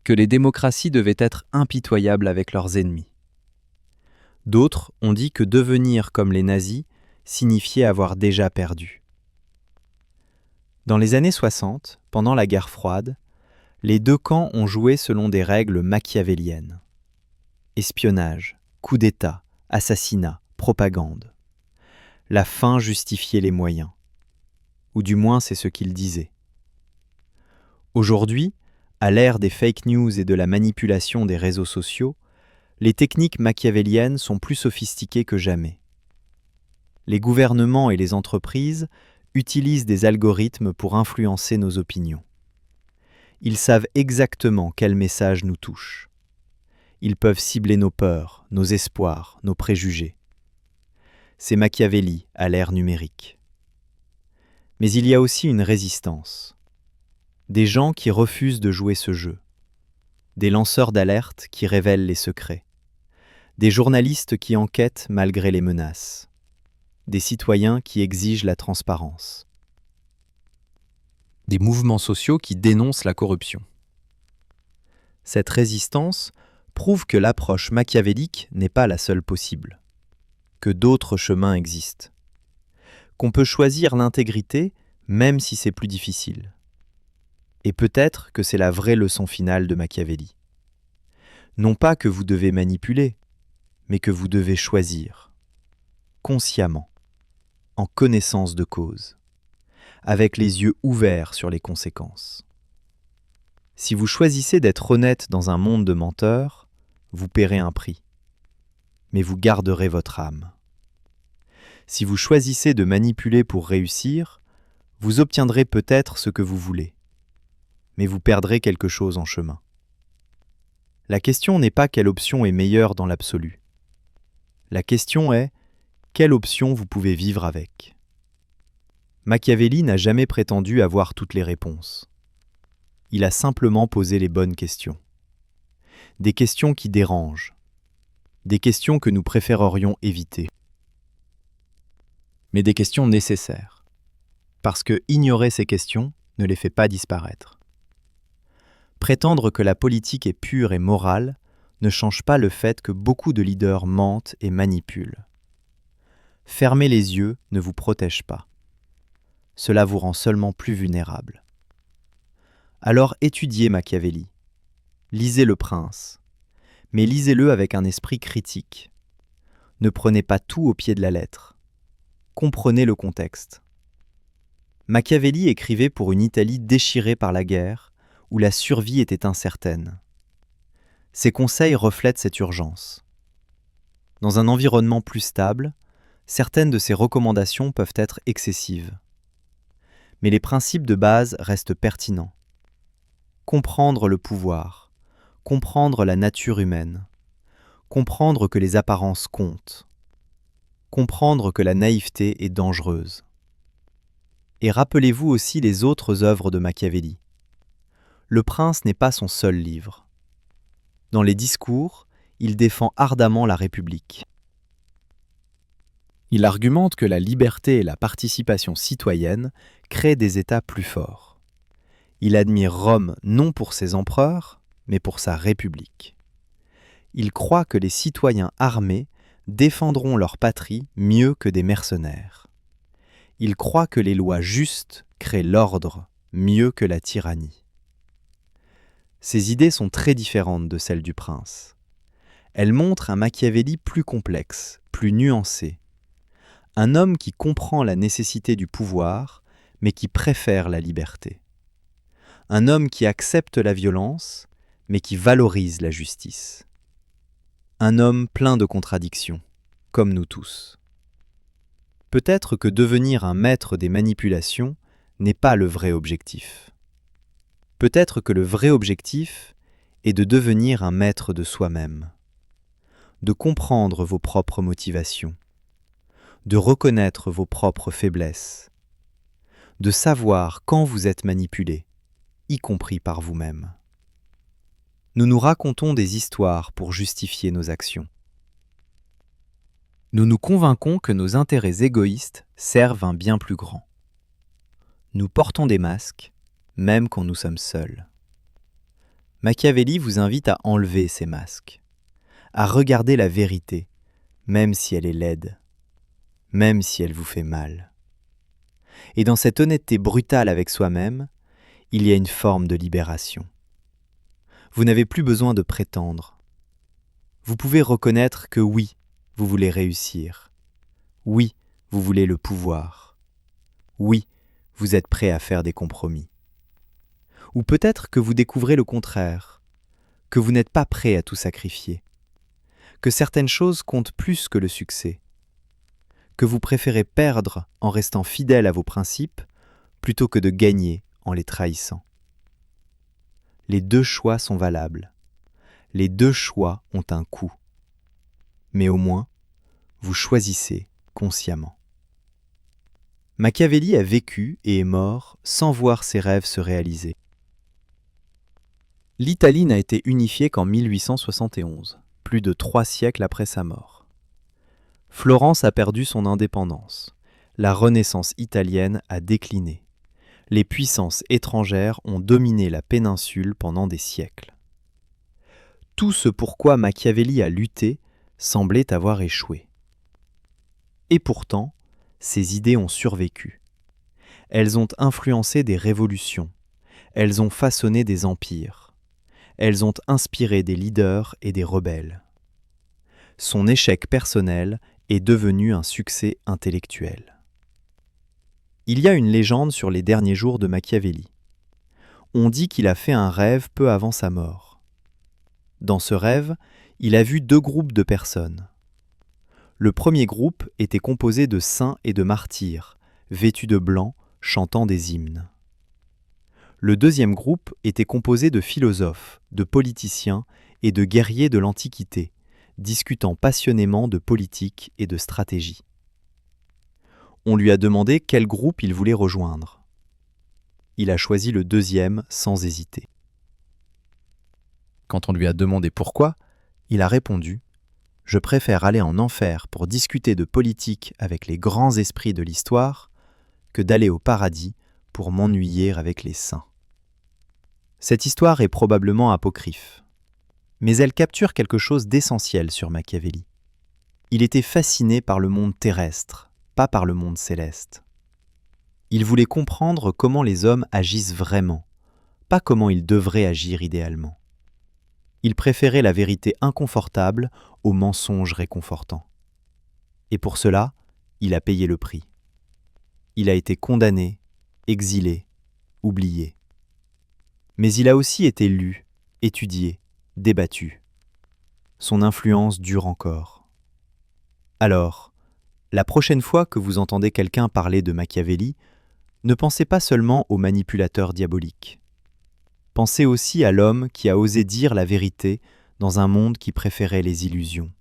que les démocraties devaient être impitoyables avec leurs ennemis. D'autres ont dit que devenir comme les nazis signifiait avoir déjà perdu. Dans les années 60, pendant la guerre froide, les deux camps ont joué selon des règles machiavéliennes. Espionnage, coup d'État, assassinat, propagande. La fin justifiait les moyens. Ou du moins c'est ce qu'ils disaient. Aujourd'hui, à l'ère des fake news et de la manipulation des réseaux sociaux, les techniques machiavéliennes sont plus sophistiquées que jamais. Les gouvernements et les entreprises utilisent des algorithmes pour influencer nos opinions. Ils savent exactement quel message nous touche. Ils peuvent cibler nos peurs, nos espoirs, nos préjugés. C'est Machiavelli à l'ère numérique. Mais il y a aussi une résistance. Des gens qui refusent de jouer ce jeu. Des lanceurs d'alerte qui révèlent les secrets. Des journalistes qui enquêtent malgré les menaces. Des citoyens qui exigent la transparence. Des mouvements sociaux qui dénoncent la corruption. Cette résistance prouve que l'approche machiavélique n'est pas la seule possible, que d'autres chemins existent, qu'on peut choisir l'intégrité même si c'est plus difficile. Et peut-être que c'est la vraie leçon finale de Machiavelli. Non pas que vous devez manipuler, mais que vous devez choisir, consciemment, en connaissance de cause, avec les yeux ouverts sur les conséquences. Si vous choisissez d'être honnête dans un monde de menteurs, vous paierez un prix, mais vous garderez votre âme. Si vous choisissez de manipuler pour réussir, vous obtiendrez peut-être ce que vous voulez, mais vous perdrez quelque chose en chemin. La question n'est pas quelle option est meilleure dans l'absolu. La question est quelle option vous pouvez vivre avec. Machiavelli n'a jamais prétendu avoir toutes les réponses. Il a simplement posé les bonnes questions. Des questions qui dérangent. Des questions que nous préférerions éviter. Mais des questions nécessaires. Parce que ignorer ces questions ne les fait pas disparaître. Prétendre que la politique est pure et morale ne change pas le fait que beaucoup de leaders mentent et manipulent. Fermer les yeux ne vous protège pas. Cela vous rend seulement plus vulnérable. Alors étudiez Machiavelli. Lisez Le Prince. Mais lisez-le avec un esprit critique. Ne prenez pas tout au pied de la lettre. Comprenez le contexte. Machiavelli écrivait pour une Italie déchirée par la guerre, où la survie était incertaine. Ses conseils reflètent cette urgence. Dans un environnement plus stable, certaines de ses recommandations peuvent être excessives. Mais les principes de base restent pertinents. Comprendre le pouvoir, comprendre la nature humaine, comprendre que les apparences comptent, comprendre que la naïveté est dangereuse. Et rappelez-vous aussi les autres œuvres de Machiavelli. Le Prince n'est pas son seul livre. Dans les discours, il défend ardemment la République. Il argumente que la liberté et la participation citoyenne créent des États plus forts. Il admire Rome non pour ses empereurs, mais pour sa République. Il croit que les citoyens armés défendront leur patrie mieux que des mercenaires. Il croit que les lois justes créent l'ordre mieux que la tyrannie. Ces idées sont très différentes de celles du Prince. Elles montrent un Machiavelli plus complexe, plus nuancé. Un homme qui comprend la nécessité du pouvoir, mais qui préfère la liberté. Un homme qui accepte la violence, mais qui valorise la justice. Un homme plein de contradictions, comme nous tous. Peut-être que devenir un maître des manipulations n'est pas le vrai objectif. Peut-être que le vrai objectif est de devenir un maître de soi-même, de comprendre vos propres motivations, de reconnaître vos propres faiblesses, de savoir quand vous êtes manipulé, y compris par vous-même. Nous nous racontons des histoires pour justifier nos actions. Nous nous convainquons que nos intérêts égoïstes servent un bien plus grand. Nous portons des masques, même quand nous sommes seuls. Machiavelli vous invite à enlever ces masques, à regarder la vérité, même si elle est laide, même si elle vous fait mal. Et dans cette honnêteté brutale avec soi-même, il y a une forme de libération. Vous n'avez plus besoin de prétendre. Vous pouvez reconnaître que oui, vous voulez réussir. Oui, vous voulez le pouvoir. Oui, vous êtes prêt à faire des compromis. Ou peut-être que vous découvrez le contraire, que vous n'êtes pas prêt à tout sacrifier, que certaines choses comptent plus que le succès, que vous préférez perdre en restant fidèle à vos principes plutôt que de gagner en les trahissant. Les deux choix sont valables. Les deux choix ont un coût. Mais au moins, vous choisissez consciemment. Machiavelli a vécu et est mort sans voir ses rêves se réaliser. L'Italie n'a été unifiée qu'en 1871, plus de 3 siècles après sa mort. Florence a perdu son indépendance. La Renaissance italienne a décliné. Les puissances étrangères ont dominé la péninsule pendant des siècles. Tout ce pourquoi Machiavelli a lutté semblait avoir échoué. Et pourtant, ses idées ont survécu. Elles ont influencé des révolutions, elles ont façonné des empires, elles ont inspiré des leaders et des rebelles. Son échec personnel est devenu un succès intellectuel. Il y a une légende sur les derniers jours de Machiavelli. On dit qu'il a fait un rêve peu avant sa mort. Dans ce rêve, il a vu 2 groupes de personnes. Le premier groupe était composé de saints et de martyrs, vêtus de blanc, chantant des hymnes. Le deuxième groupe était composé de philosophes, de politiciens et de guerriers de l'Antiquité, discutant passionnément de politique et de stratégie. On lui a demandé quel groupe il voulait rejoindre. Il a choisi le deuxième sans hésiter. Quand on lui a demandé pourquoi, il a répondu « Je préfère aller en enfer pour discuter de politique avec les grands esprits de l'histoire que d'aller au paradis pour m'ennuyer avec les saints. » Cette histoire est probablement apocryphe, mais elle capture quelque chose d'essentiel sur Machiavelli. Il était fasciné par le monde terrestre, pas par le monde céleste. Il voulait comprendre comment les hommes agissent vraiment, pas comment ils devraient agir idéalement. Il préférait la vérité inconfortable au mensonge réconfortant. Et pour cela, il a payé le prix. Il a été condamné, exilé, oublié. Mais il a aussi été lu, étudié, débattu. Son influence dure encore. Alors, la prochaine fois que vous entendez quelqu'un parler de Machiavelli, ne pensez pas seulement au manipulateur diabolique. Pensez aussi à l'homme qui a osé dire la vérité dans un monde qui préférait les illusions.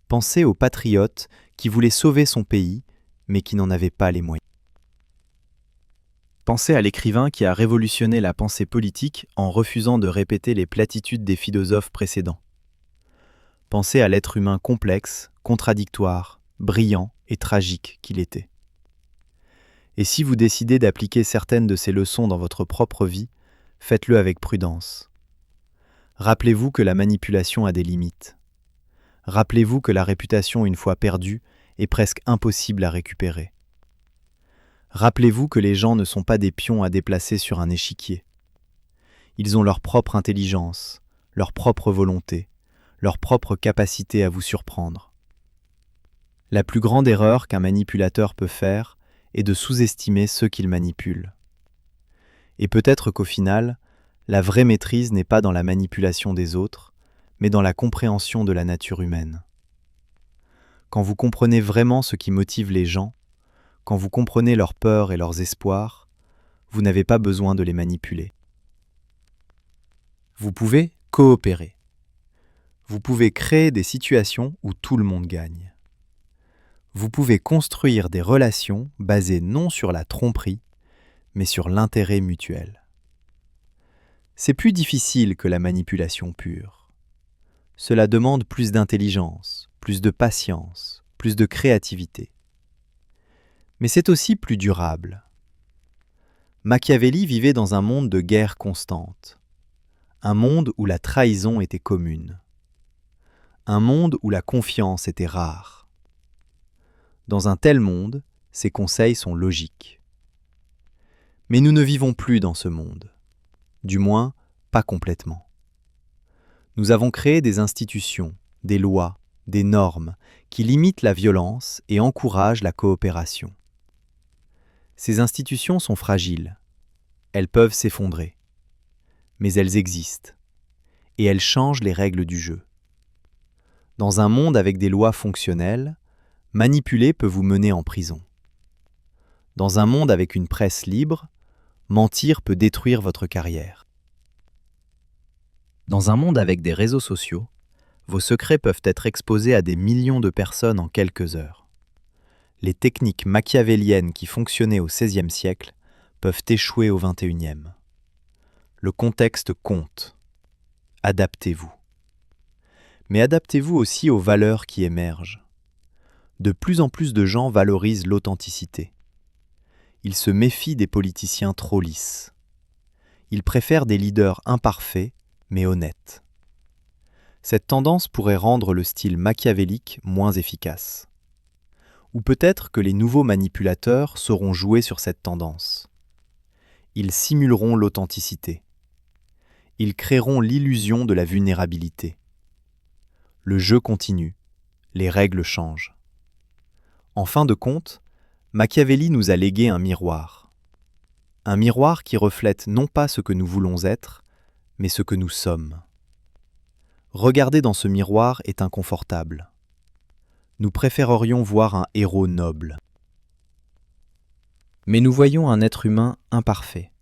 Pensez au patriote qui voulait sauver son pays, mais qui n'en avait pas les moyens. Pensez à l'écrivain qui a révolutionné la pensée politique en refusant de répéter les platitudes des philosophes précédents. Pensez à l'être humain complexe, contradictoire, brillant et tragique qu'il était. Et si vous décidez d'appliquer certaines de ces leçons dans votre propre vie, faites-le avec prudence. Rappelez-vous que la manipulation a des limites. Rappelez-vous que la réputation, une fois perdue, est presque impossible à récupérer. Rappelez-vous que les gens ne sont pas des pions à déplacer sur un échiquier. Ils ont leur propre intelligence, leur propre volonté, leur propre capacité à vous surprendre. La plus grande erreur qu'un manipulateur peut faire et de sous-estimer ceux qu'il manipule. Et peut-être qu'au final, la vraie maîtrise n'est pas dans la manipulation des autres, mais dans la compréhension de la nature humaine. Quand vous comprenez vraiment ce qui motive les gens, quand vous comprenez leurs peurs et leurs espoirs, vous n'avez pas besoin de les manipuler. Vous pouvez coopérer. Vous pouvez créer des situations où tout le monde gagne. Vous pouvez construire des relations basées non sur la tromperie, mais sur l'intérêt mutuel. C'est plus difficile que la manipulation pure. Cela demande plus d'intelligence, plus de patience, plus de créativité. Mais c'est aussi plus durable. Machiavelli vivait dans un monde de guerre constante, un monde où la trahison était commune, un monde où la confiance était rare. Dans un tel monde, ses conseils sont logiques. Mais nous ne vivons plus dans ce monde, du moins pas complètement. Nous avons créé des institutions, des lois, des normes qui limitent la violence et encouragent la coopération. Ces institutions sont fragiles, elles peuvent s'effondrer, mais elles existent, et elles changent les règles du jeu. Dans un monde avec des lois fonctionnelles, manipuler peut vous mener en prison. Dans un monde avec une presse libre, mentir peut détruire votre carrière. Dans un monde avec des réseaux sociaux, vos secrets peuvent être exposés à des millions de personnes en quelques heures. Les techniques machiavéliennes qui fonctionnaient au XVIe siècle peuvent échouer au XXIe. Le contexte compte. Adaptez-vous. Mais adaptez-vous aussi aux valeurs qui émergent. De plus en plus de gens valorisent l'authenticité. Ils se méfient des politiciens trop lisses. Ils préfèrent des leaders imparfaits, mais honnêtes. Cette tendance pourrait rendre le style machiavélique moins efficace. Ou peut-être que les nouveaux manipulateurs sauront jouer sur cette tendance. Ils simuleront l'authenticité. Ils créeront l'illusion de la vulnérabilité. Le jeu continue, les règles changent. En fin de compte, Machiavelli nous a légué un miroir. Un miroir qui reflète non pas ce que nous voulons être, mais ce que nous sommes. Regarder dans ce miroir est inconfortable. Nous préférerions voir un héros noble. Mais nous voyons un être humain imparfait,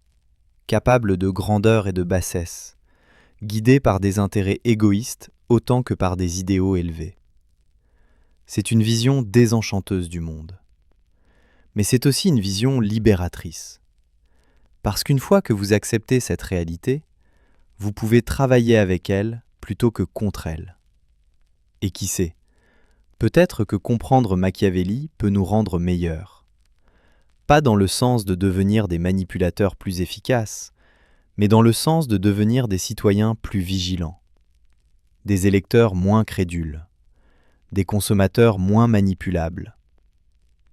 capable de grandeur et de bassesse, guidé par des intérêts égoïstes autant que par des idéaux élevés. C'est une vision désenchanteuse du monde. Mais c'est aussi une vision libératrice. Parce qu'une fois que vous acceptez cette réalité, vous pouvez travailler avec elle plutôt que contre elle. Et qui sait, peut-être que comprendre Machiavelli peut nous rendre meilleurs. Pas dans le sens de devenir des manipulateurs plus efficaces, mais dans le sens de devenir des citoyens plus vigilants, des électeurs moins crédules, des consommateurs moins manipulables,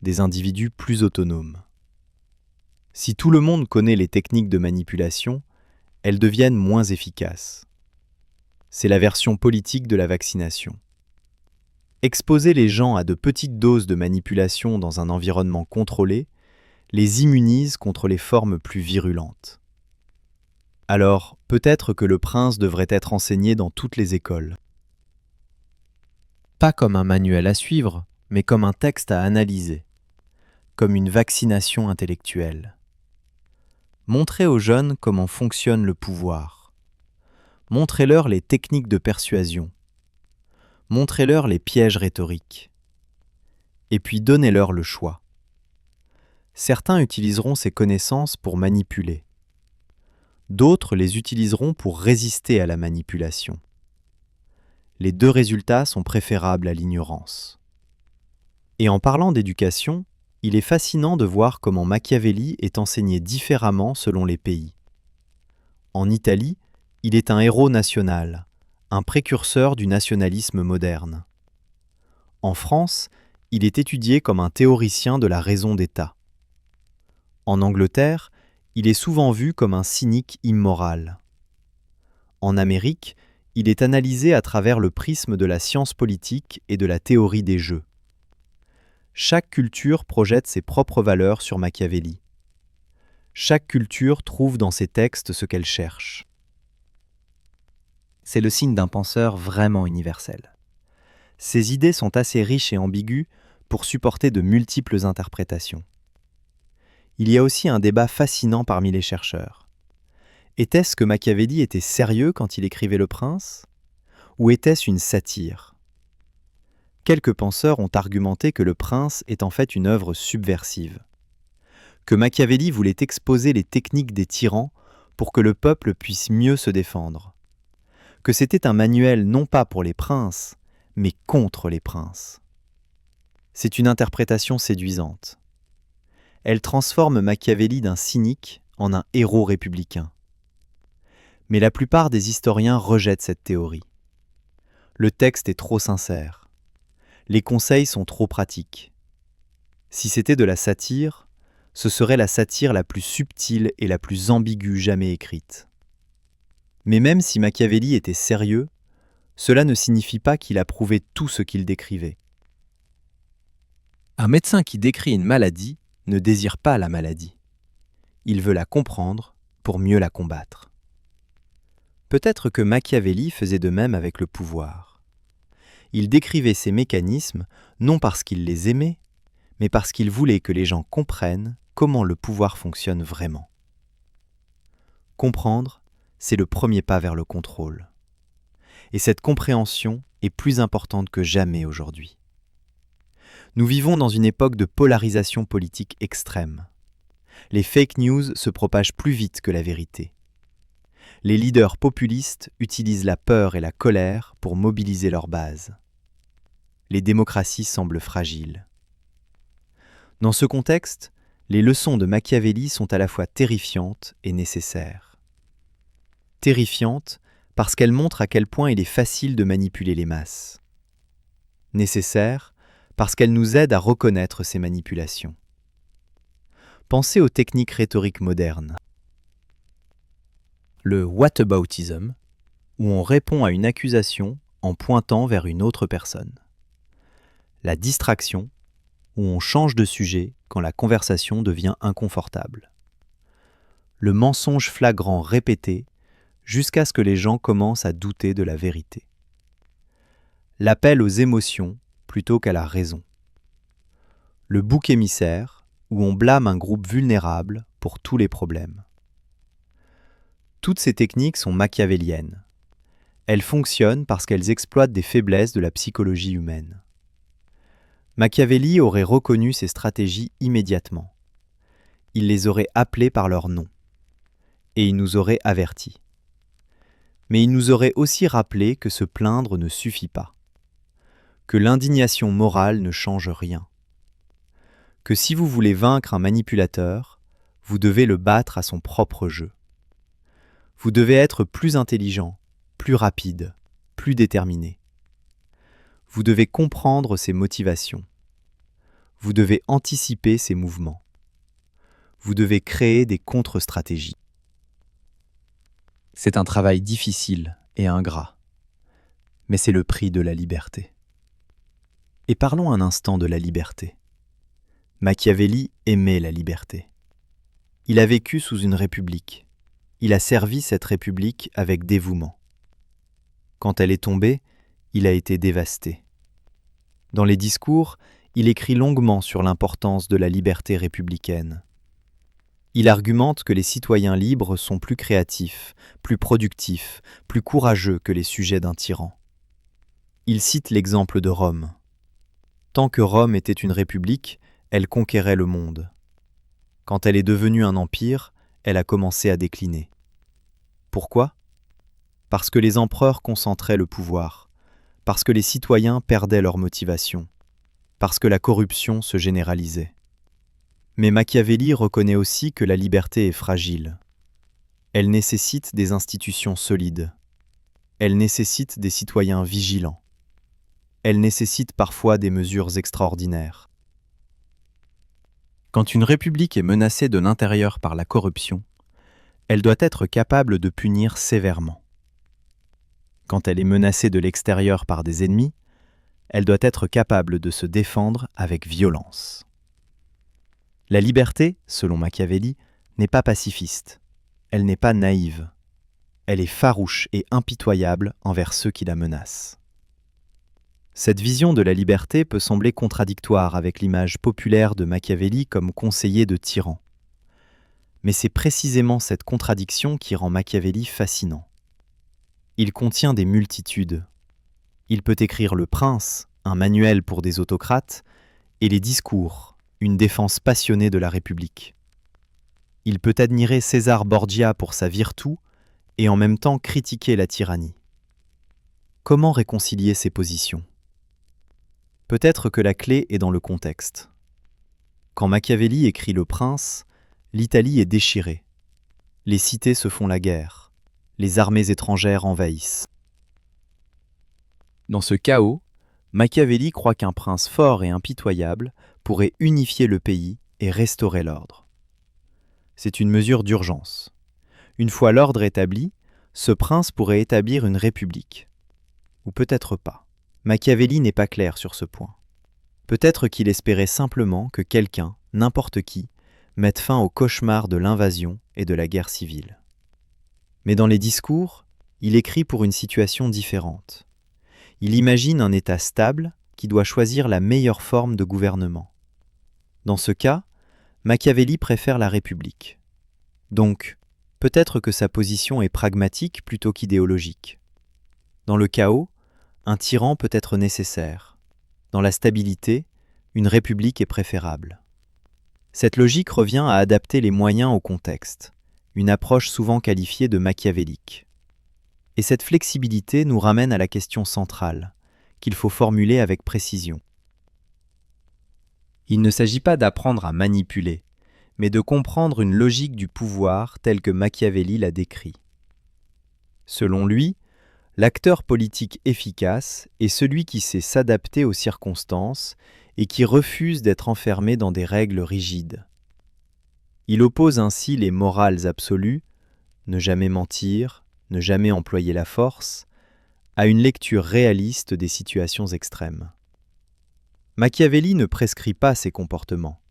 des individus plus autonomes. Si tout le monde connaît les techniques de manipulation, elles deviennent moins efficaces. C'est la version politique de la vaccination. Exposer les gens à de petites doses de manipulation dans un environnement contrôlé les immunise contre les formes plus virulentes. Alors, peut-être que le prince devrait être enseigné dans toutes les écoles. Pas comme un manuel à suivre, mais comme un texte à analyser, comme une vaccination intellectuelle. Montrez aux jeunes comment fonctionne le pouvoir. Montrez-leur les techniques de persuasion. Montrez-leur les pièges rhétoriques. Et puis donnez-leur le choix. Certains utiliseront ces connaissances pour manipuler. D'autres les utiliseront pour résister à la manipulation. Les deux résultats sont préférables à l'ignorance. Et en parlant d'éducation, il est fascinant de voir comment Machiavelli est enseigné différemment selon les pays. En Italie, il est un héros national, un précurseur du nationalisme moderne. En France, il est étudié comme un théoricien de la raison d'État. En Angleterre, il est souvent vu comme un cynique immoral. En Amérique, il est analysé à travers le prisme de la science politique et de la théorie des jeux. Chaque culture projette ses propres valeurs sur Machiavelli. Chaque culture trouve dans ses textes ce qu'elle cherche. C'est le signe d'un penseur vraiment universel. Ses idées sont assez riches et ambiguës pour supporter de multiples interprétations. Il y a aussi un débat fascinant parmi les chercheurs. Était-ce que Machiavelli était sérieux quand il écrivait Le Prince ? Ou était-ce une satire ? Quelques penseurs ont argumenté que Le Prince est en fait une œuvre subversive, que Machiavelli voulait exposer les techniques des tyrans pour que le peuple puisse mieux se défendre, que c'était un manuel non pas pour les princes, mais contre les princes. C'est une interprétation séduisante. Elle transforme Machiavelli d'un cynique en un héros républicain. Mais la plupart des historiens rejettent cette théorie. Le texte est trop sincère. Les conseils sont trop pratiques. Si c'était de la satire, ce serait la satire la plus subtile et la plus ambiguë jamais écrite. Mais même si Machiavelli était sérieux, cela ne signifie pas qu'il approuvait tout ce qu'il décrivait. Un médecin qui décrit une maladie ne désire pas la maladie. Il veut la comprendre pour mieux la combattre. Peut-être que Machiavelli faisait de même avec le pouvoir. Il décrivait ses mécanismes non parce qu'il les aimait, mais parce qu'il voulait que les gens comprennent comment le pouvoir fonctionne vraiment. Comprendre, c'est le premier pas vers le contrôle. Et cette compréhension est plus importante que jamais aujourd'hui. Nous vivons dans une époque de polarisation politique extrême. Les fake news se propagent plus vite que la vérité. Les leaders populistes utilisent la peur et la colère pour mobiliser leur base. Les démocraties semblent fragiles. Dans ce contexte, les leçons de Machiavelli sont à la fois terrifiantes et nécessaires. Terrifiantes parce qu'elles montrent à quel point il est facile de manipuler les masses. Nécessaires parce qu'elles nous aident à reconnaître ces manipulations. Pensez aux techniques rhétoriques modernes. Le whataboutism, où on répond à une accusation en pointant vers une autre personne. La distraction, où on change de sujet quand la conversation devient inconfortable. Le mensonge flagrant répété jusqu'à ce que les gens commencent à douter de la vérité. L'appel aux émotions plutôt qu'à la raison. Le bouc émissaire, où on blâme un groupe vulnérable pour tous les problèmes. Toutes ces techniques sont machiavéliennes. Elles fonctionnent parce qu'elles exploitent des faiblesses de la psychologie humaine. Machiavelli aurait reconnu ces stratégies immédiatement. Il les aurait appelées par leur nom. Et il nous aurait avertis. Mais il nous aurait aussi rappelé que se plaindre ne suffit pas. Que l'indignation morale ne change rien. Que si vous voulez vaincre un manipulateur, vous devez le battre à son propre jeu. Vous devez être plus intelligent, plus rapide, plus déterminé. Vous devez comprendre ses motivations. Vous devez anticiper ses mouvements. Vous devez créer des contre-stratégies. C'est un travail difficile et ingrat, mais c'est le prix de la liberté. Et parlons un instant de la liberté. Machiavelli aimait la liberté. Il a vécu sous une république. Il a servi cette république avec dévouement. Quand elle est tombée, il a été dévasté. Dans les discours, il écrit longuement sur l'importance de la liberté républicaine. Il argumente que les citoyens libres sont plus créatifs, plus productifs, plus courageux que les sujets d'un tyran. Il cite l'exemple de Rome. Tant que Rome était une république, elle conquérait le monde. Quand elle est devenue un empire, elle a commencé à décliner. Pourquoi ? Parce que les empereurs concentraient le pouvoir, parce que les citoyens perdaient leur motivation, parce que la corruption se généralisait. Mais Machiavelli reconnaît aussi que la liberté est fragile. Elle nécessite des institutions solides. Elle nécessite des citoyens vigilants. Elle nécessite parfois des mesures extraordinaires. Quand une république est menacée de l'intérieur par la corruption, elle doit être capable de punir sévèrement. Quand elle est menacée de l'extérieur par des ennemis, Elle doit être capable de se défendre avec violence. La liberté, selon Machiavelli, n'est pas pacifiste. Elle n'est pas naïve. Elle est farouche et impitoyable envers ceux qui la menacent. Cette vision de la liberté peut sembler contradictoire avec l'image populaire de Machiavelli comme conseiller de tyran. Mais c'est précisément cette contradiction qui rend Machiavelli fascinant. Il contient des multitudes. Il peut écrire Le Prince, un manuel pour des autocrates, et les discours, une défense passionnée de la République. Il peut admirer César Borgia pour sa virtu et en même temps critiquer la tyrannie. Comment réconcilier ces positions ? Peut-être que la clé est dans le contexte. Quand Machiavelli écrit Le Prince, l'Italie est déchirée. Les cités se font la guerre. Les armées étrangères envahissent. Dans ce chaos, Machiavelli croit qu'un prince fort et impitoyable pourrait unifier le pays et restaurer l'ordre. C'est une mesure d'urgence. Une fois l'ordre établi, ce prince pourrait établir une république. Ou peut-être pas. Machiavelli n'est pas clair sur ce point. Peut-être qu'il espérait simplement que quelqu'un, n'importe qui, mette fin au cauchemar de l'invasion et de la guerre civile. Mais dans les discours, il écrit pour une situation différente. Il imagine un État stable qui doit choisir la meilleure forme de gouvernement. Dans ce cas, Machiavelli préfère la République. Donc, peut-être que sa position est pragmatique plutôt qu'idéologique. Dans le chaos, un tyran peut être nécessaire. Dans la stabilité, une république est préférable. Cette logique revient à adapter les moyens au contexte, une approche souvent qualifiée de machiavélique. Et cette flexibilité nous ramène à la question centrale, qu'il faut formuler avec précision. Il ne s'agit pas d'apprendre à manipuler, mais de comprendre une logique du pouvoir telle que Machiavelli l'a décrit. Selon lui, l'acteur politique efficace est celui qui sait s'adapter aux circonstances et qui refuse d'être enfermé dans des règles rigides. Il oppose ainsi les morales absolues, ne jamais mentir, ne jamais employer la force, à une lecture réaliste des situations extrêmes. Machiavelli ne prescrit pas ces comportements.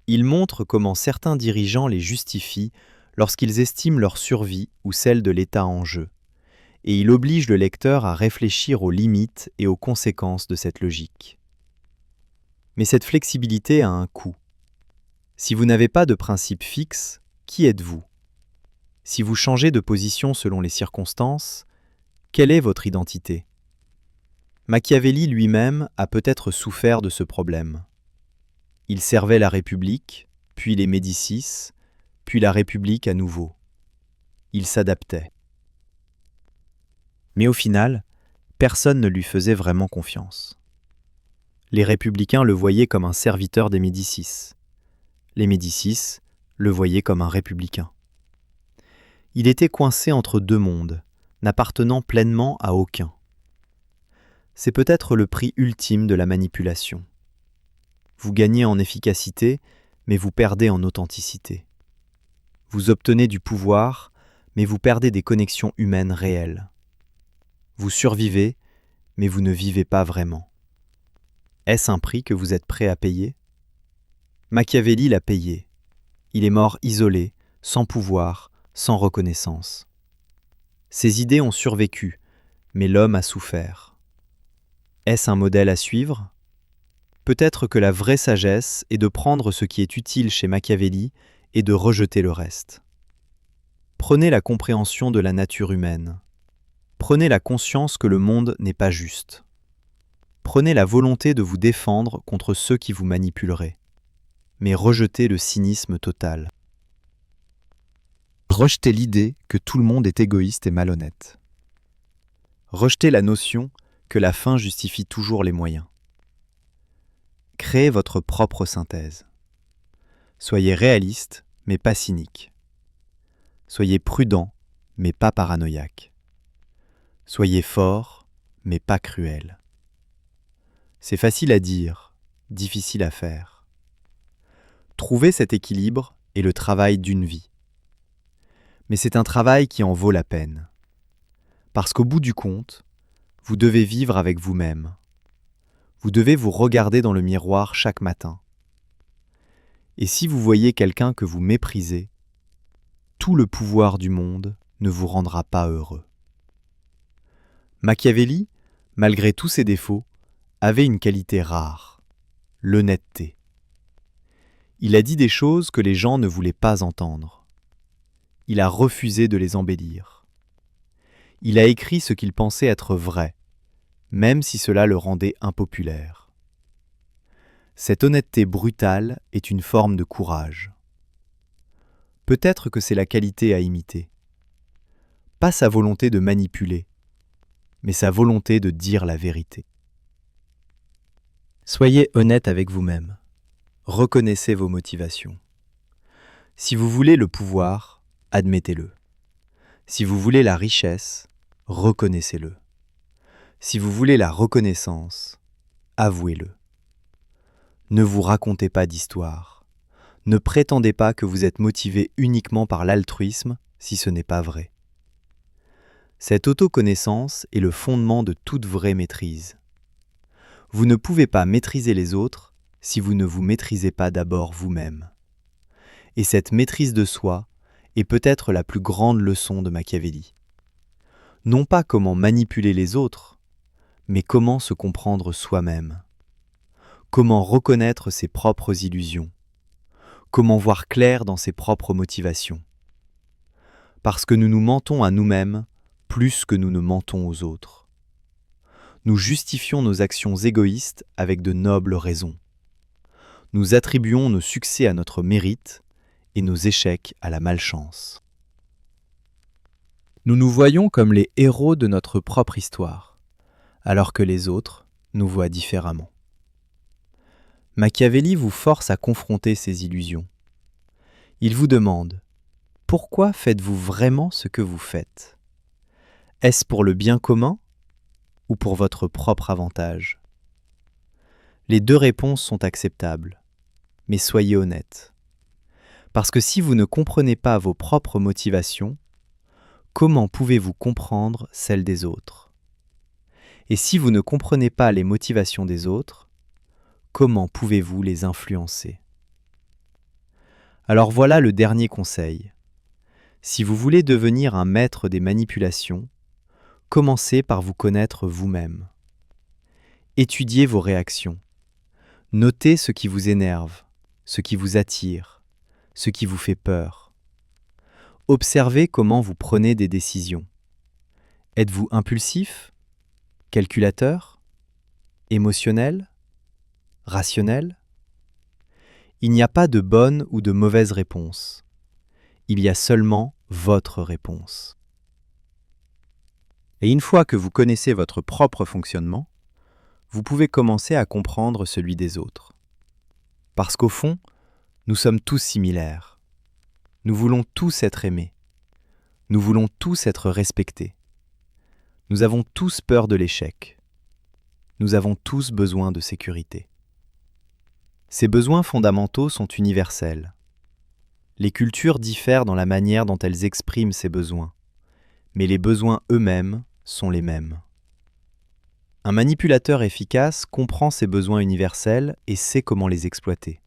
Il montre comment certains dirigeants les justifient lorsqu'ils estiment leur survie ou celle de l'État en jeu. Et il oblige le lecteur à réfléchir aux limites et aux conséquences de cette logique. Mais cette flexibilité a un coût. Si vous n'avez pas de principe fixe, qui êtes-vous ? Si vous changez de position selon les circonstances, quelle est votre identité ? Machiavelli lui-même a peut-être souffert de ce problème. Il servait la République, puis les Médicis, puis la République à nouveau. Il s'adaptait. Mais au final, personne ne lui faisait vraiment confiance. Les républicains le voyaient comme un serviteur des Médicis. Les Médicis le voyaient comme un républicain. Il était coincé entre deux mondes, n'appartenant pleinement à aucun. C'est peut-être le prix ultime de la manipulation. Vous gagnez en efficacité, mais vous perdez en authenticité. Vous obtenez du pouvoir, mais vous perdez des connexions humaines réelles. Vous survivez, mais vous ne vivez pas vraiment. Est-ce un prix que vous êtes prêt à payer ? Machiavelli l'a payé. Il est mort isolé, sans pouvoir, sans reconnaissance. Ses idées ont survécu, mais l'homme a souffert. Est-ce un modèle à suivre ? Peut-être que la vraie sagesse est de prendre ce qui est utile chez Machiavelli et de rejeter le reste. Prenez la compréhension de la nature humaine. Prenez la conscience que le monde n'est pas juste. Prenez la volonté de vous défendre contre ceux qui vous manipuleraient. Mais rejetez le cynisme total. Rejetez l'idée que tout le monde est égoïste et malhonnête. Rejetez la notion que la fin justifie toujours les moyens. Créez votre propre synthèse. Soyez réaliste, mais pas cynique. Soyez prudent, mais pas paranoïaque. Soyez fort, mais pas cruel. C'est facile à dire, difficile à faire. Trouver cet équilibre est le travail d'une vie. Mais c'est un travail qui en vaut la peine. Parce qu'au bout du compte, vous devez vivre avec vous-même. Vous devez vous regarder dans le miroir chaque matin. Et si vous voyez quelqu'un que vous méprisez, tout le pouvoir du monde ne vous rendra pas heureux. Machiavelli, malgré tous ses défauts, avait une qualité rare, l'honnêteté. Il a dit des choses que les gens ne voulaient pas entendre. Il a refusé de les embellir. Il a écrit ce qu'il pensait être vrai, même si cela le rendait impopulaire. Cette honnêteté brutale est une forme de courage. Peut-être que c'est la qualité à imiter. Pas sa volonté de manipuler, mais sa volonté de dire la vérité. Soyez honnête avec vous-même. Reconnaissez vos motivations. Si vous voulez le pouvoir, admettez-le. Si vous voulez la richesse, reconnaissez-le. Si vous voulez la reconnaissance, avouez-le. Ne vous racontez pas d'histoire. Ne prétendez pas que vous êtes motivé uniquement par l'altruisme si ce n'est pas vrai. Cette autoconnaissance est le fondement de toute vraie maîtrise. Vous ne pouvez pas maîtriser les autres si vous ne vous maîtrisez pas d'abord vous-même. Et cette maîtrise de soi est peut-être la plus grande leçon de Machiavelli. Non pas comment manipuler les autres, mais comment se comprendre soi-même. Comment reconnaître ses propres illusions. Comment voir clair dans ses propres motivations. Parce que nous nous mentons à nous-mêmes plus que nous ne mentons aux autres. Nous justifions nos actions égoïstes avec de nobles raisons. Nous attribuons nos succès à notre mérite et nos échecs à la malchance. Nous nous voyons comme les héros de notre propre histoire, alors que les autres nous voient différemment. Machiavelli vous force à confronter ces illusions. Il vous demande « Pourquoi faites-vous vraiment ce que vous faites ? Est-ce pour le bien commun ou pour votre propre avantage ? » Les deux réponses sont acceptables, mais soyez honnête. Parce que si vous ne comprenez pas vos propres motivations, comment pouvez-vous comprendre celles des autres ? Et si vous ne comprenez pas les motivations des autres, comment pouvez-vous les influencer ? Alors voilà le dernier conseil. Si vous voulez devenir un maître des manipulations, commencez par vous connaître vous-même. Étudiez vos réactions. Notez ce qui vous énerve, ce qui vous attire, ce qui vous fait peur. Observez comment vous prenez des décisions. Êtes-vous impulsif ? Calculateur ? Émotionnel ? Rationnel ? Il n'y a pas de bonne ou de mauvaise réponse. Il y a seulement votre réponse. Et une fois que vous connaissez votre propre fonctionnement, vous pouvez commencer à comprendre celui des autres. Parce qu'au fond, nous sommes tous similaires. Nous voulons tous être aimés. Nous voulons tous être respectés. Nous avons tous peur de l'échec. Nous avons tous besoin de sécurité. Ces besoins fondamentaux sont universels. Les cultures diffèrent dans la manière dont elles expriment ces besoins, mais les besoins eux-mêmes sont les mêmes. Un manipulateur efficace comprend ces besoins universels et sait comment les exploiter.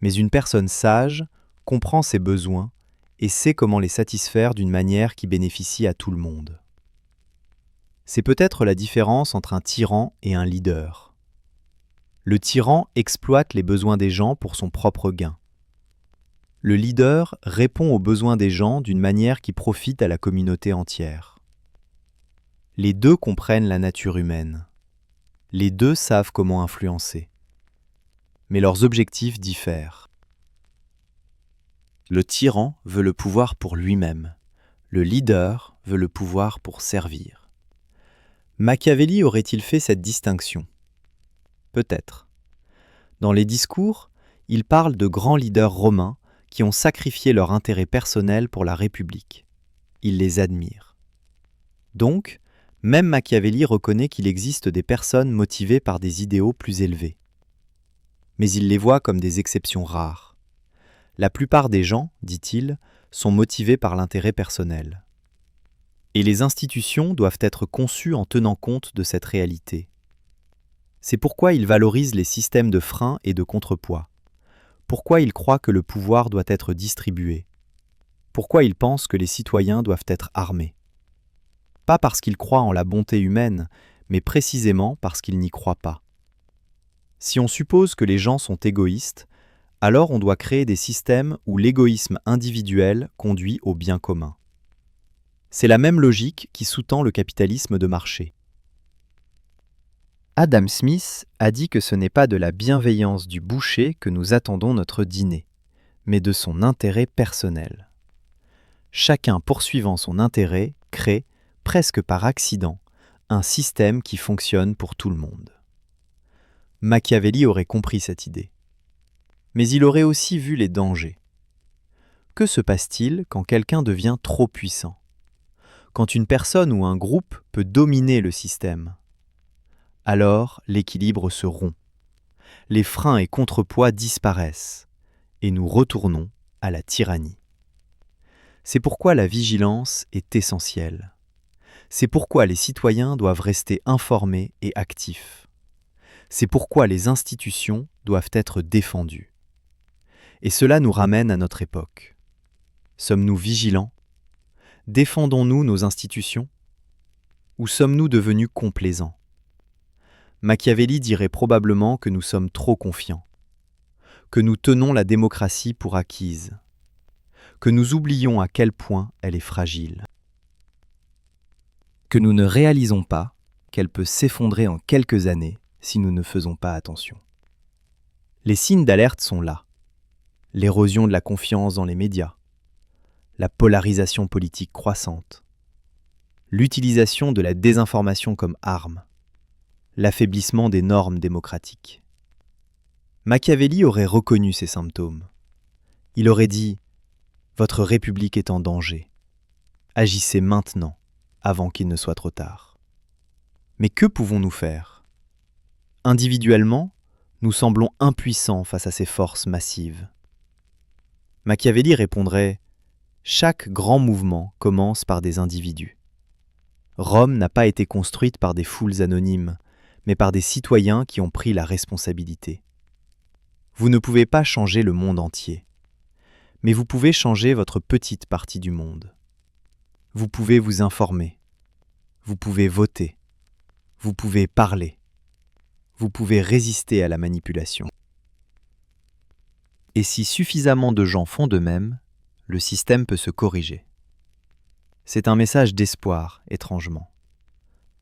Mais une personne sage comprend ses besoins et sait comment les satisfaire d'une manière qui bénéficie à tout le monde. C'est peut-être la différence entre un tyran et un leader. Le tyran exploite les besoins des gens pour son propre gain. Le leader répond aux besoins des gens d'une manière qui profite à la communauté entière. Les deux comprennent la nature humaine. Les deux savent comment influencer. Mais leurs objectifs diffèrent. Le tyran veut le pouvoir pour lui-même. Le leader veut le pouvoir pour servir. Machiavelli aurait-il fait cette distinction ? Peut-être. Dans les discours, il parle de grands leaders romains qui ont sacrifié leur intérêt personnel pour la République. Il les admire. Donc, même Machiavelli reconnaît qu'il existe des personnes motivées par des idéaux plus élevés. Mais il les voit comme des exceptions rares. La plupart des gens, dit-il, sont motivés par l'intérêt personnel. Et les institutions doivent être conçues en tenant compte de cette réalité. C'est pourquoi il valorise les systèmes de frein et de contrepoids. Pourquoi il croit que le pouvoir doit être distribué. Pourquoi il pense que les citoyens doivent être armés. Pas parce qu'il croit en la bonté humaine, mais précisément parce qu'il n'y croit pas. Si on suppose que les gens sont égoïstes, alors on doit créer des systèmes où l'égoïsme individuel conduit au bien commun. C'est la même logique qui sous-tend le capitalisme de marché. Adam Smith a dit que ce n'est pas de la bienveillance du boucher que nous attendons notre dîner, mais de son intérêt personnel. Chacun poursuivant son intérêt crée, presque par accident, un système qui fonctionne pour tout le monde. Machiavelli aurait compris cette idée. Mais il aurait aussi vu les dangers. Que se passe-t-il quand quelqu'un devient trop puissant? Quand une personne ou un groupe peut dominer le système? Alors l'équilibre se rompt. Les freins et contrepoids disparaissent, et nous retournons à la tyrannie. C'est pourquoi la vigilance est essentielle. C'est pourquoi les citoyens doivent rester informés et actifs. C'est pourquoi les institutions doivent être défendues. Et cela nous ramène à notre époque. Sommes-nous vigilants? Défendons-nous nos institutions? Ou sommes-nous devenus complaisants? Machiavelli dirait probablement que nous sommes trop confiants, que nous tenons la démocratie pour acquise, que nous oublions à quel point elle est fragile, que nous ne réalisons pas qu'elle peut s'effondrer en quelques années si nous ne faisons pas attention. Les signes d'alerte sont là. L'érosion de la confiance dans les médias, la polarisation politique croissante, l'utilisation de la désinformation comme arme, l'affaiblissement des normes démocratiques. Machiavelli aurait reconnu ces symptômes. Il aurait dit « Votre République est en danger. Agissez maintenant, avant qu'il ne soit trop tard. » Mais que pouvons-nous faire? Individuellement, nous semblons impuissants face à ces forces massives. Machiavelli répondrait « Chaque grand mouvement commence par des individus. Rome n'a pas été construite par des foules anonymes, mais par des citoyens qui ont pris la responsabilité. Vous ne pouvez pas changer le monde entier, mais vous pouvez changer votre petite partie du monde. Vous pouvez vous informer, vous pouvez voter, vous pouvez parler, vous pouvez résister à la manipulation. Et si suffisamment de gens font de même, le système peut se corriger. C'est un message d'espoir, étrangement,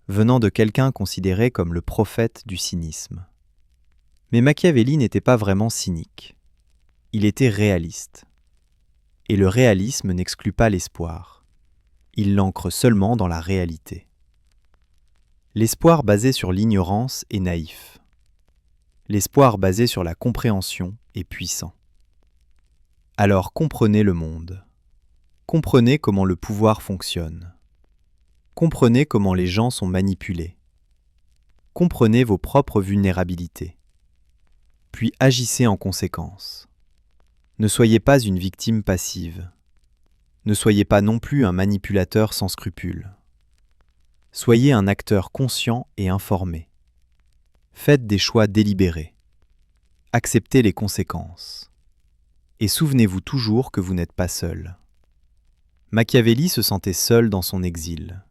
venant de quelqu'un considéré comme le prophète du cynisme. Mais Machiavelli n'était pas vraiment cynique. Il était réaliste. Et le réalisme n'exclut pas l'espoir. Il l'ancre seulement dans la réalité. L'espoir basé sur l'ignorance est naïf. L'espoir basé sur la compréhension est puissant. Alors comprenez le monde. Comprenez comment le pouvoir fonctionne. Comprenez comment les gens sont manipulés. Comprenez vos propres vulnérabilités. Puis agissez en conséquence. Ne soyez pas une victime passive. Ne soyez pas non plus un manipulateur sans scrupules. Soyez un acteur conscient et informé. Faites des choix délibérés. Acceptez les conséquences. Et souvenez-vous toujours que vous n'êtes pas seul. Machiavelli se sentait seul dans son exil.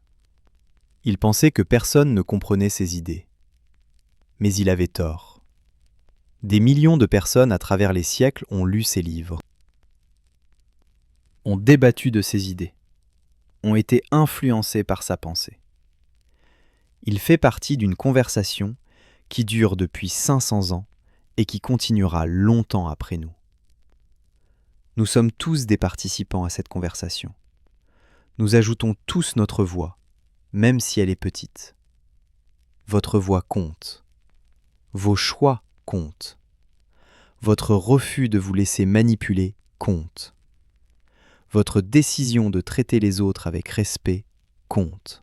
Il pensait que personne ne comprenait ses idées. Mais il avait tort. Des millions de personnes à travers les siècles ont lu ses livres, ont débattu de ses idées, ont été influencés par sa pensée. Il fait partie d'une conversation qui dure depuis 500 ans et qui continuera longtemps après nous. Nous sommes tous des participants à cette conversation. Nous ajoutons tous notre voix, même si elle est petite. Votre voix compte. Vos choix comptent. Votre refus de vous laisser manipuler compte. Votre décision de traiter les autres avec respect compte.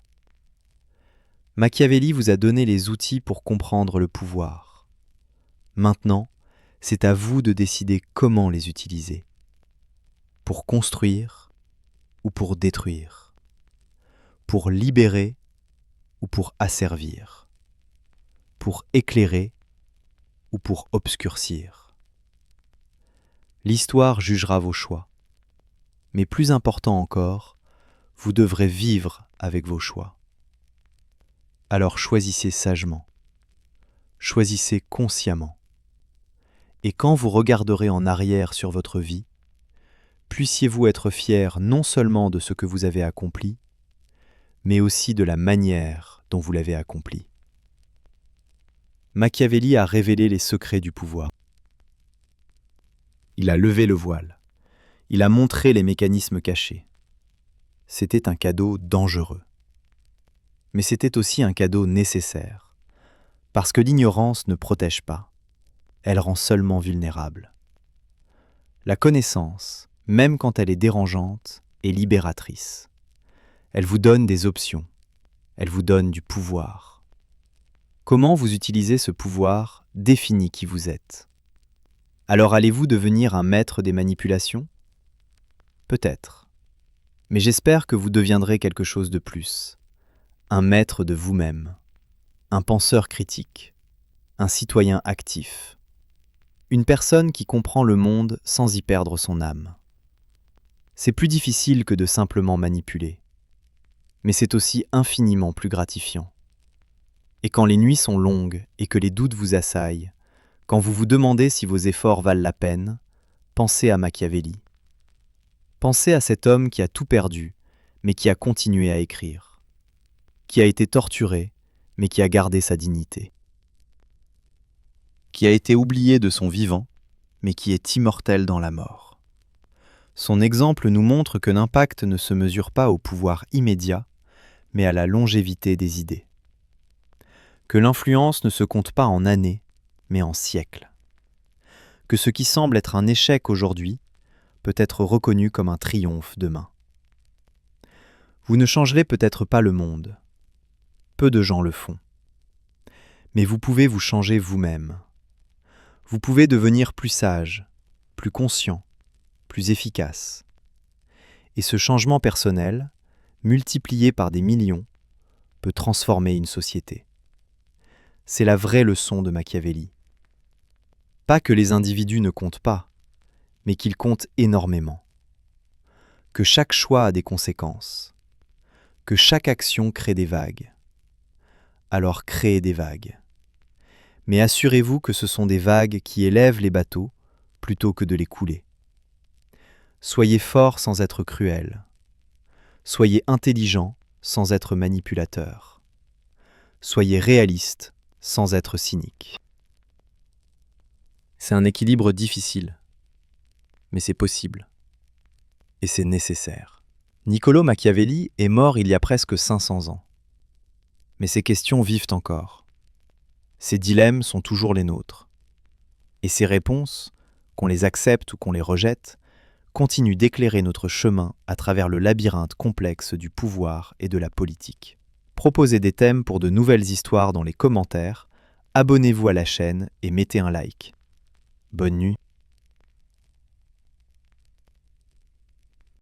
Machiavelli vous a donné les outils pour comprendre le pouvoir. Maintenant, c'est à vous de décider comment les utiliser. Pour construire ou pour détruire. Pour libérer ou pour asservir. pour éclairer ou pour obscurcir. L'histoire jugera vos choix, mais plus important encore, vous devrez vivre avec vos choix. Alors choisissez sagement, choisissez consciemment, et quand vous regarderez en arrière sur votre vie, puissiez-vous être fier non seulement de ce que vous avez accompli, mais aussi de la manière dont vous l'avez accompli. Machiavelli a révélé les secrets du pouvoir. Il a levé le voile. Il a montré les mécanismes cachés. C'était un cadeau dangereux. Mais c'était aussi un cadeau nécessaire, parce que l'ignorance ne protège pas, elle rend seulement vulnérable. La connaissance, même quand elle est dérangeante, est libératrice. Elle vous donne des options, elle vous donne du pouvoir. Comment vous utilisez ce pouvoir définit qui vous êtes. Alors allez-vous devenir un maître des manipulations ? Peut-être. Mais j'espère que vous deviendrez quelque chose de plus. Un maître de vous-même, un penseur critique, un citoyen actif, une personne qui comprend le monde sans y perdre son âme. C'est plus difficile que de simplement manipuler, mais c'est aussi infiniment plus gratifiant. Et quand les nuits sont longues et que les doutes vous assaillent, quand vous vous demandez si vos efforts valent la peine, pensez à Machiavelli. Pensez à cet homme qui a tout perdu, mais qui a continué à écrire, qui a été torturé, mais qui a gardé sa dignité, qui a été oublié de son vivant, mais qui est immortel dans la mort. Son exemple nous montre que l'impact ne se mesure pas au pouvoir immédiat, mais à la longévité des idées. Que l'influence ne se compte pas en années, mais en siècles. Que ce qui semble être un échec aujourd'hui peut être reconnu comme un triomphe demain. Vous ne changerez peut-être pas le monde. Peu de gens le font. Mais vous pouvez vous changer vous-même. Vous pouvez devenir plus sage, plus conscient, plus efficace. Et ce changement personnel, multiplié par des millions, peut transformer une société. C'est la vraie leçon de Machiavelli. Pas que les individus ne comptent pas, mais qu'ils comptent énormément. Que chaque choix a des conséquences. Que chaque action crée des vagues. Alors créez des vagues. Mais assurez-vous que ce sont des vagues qui élèvent les bateaux plutôt que de les couler. Soyez fort sans être cruel. Soyez intelligent sans être manipulateur. Soyez réaliste sans être cynique. C'est un équilibre difficile, mais c'est possible. Et c'est nécessaire. Niccolò Machiavelli est mort il y a presque 500 ans. Mais ces questions vivent encore. Ces dilemmes sont toujours les nôtres. Et ces réponses, qu'on les accepte ou qu'on les rejette, continuent d'éclairer notre chemin à travers le labyrinthe complexe du pouvoir et de la politique. Proposez des thèmes pour de nouvelles histoires dans les commentaires, abonnez-vous à la chaîne et mettez un like. Bonne nuit.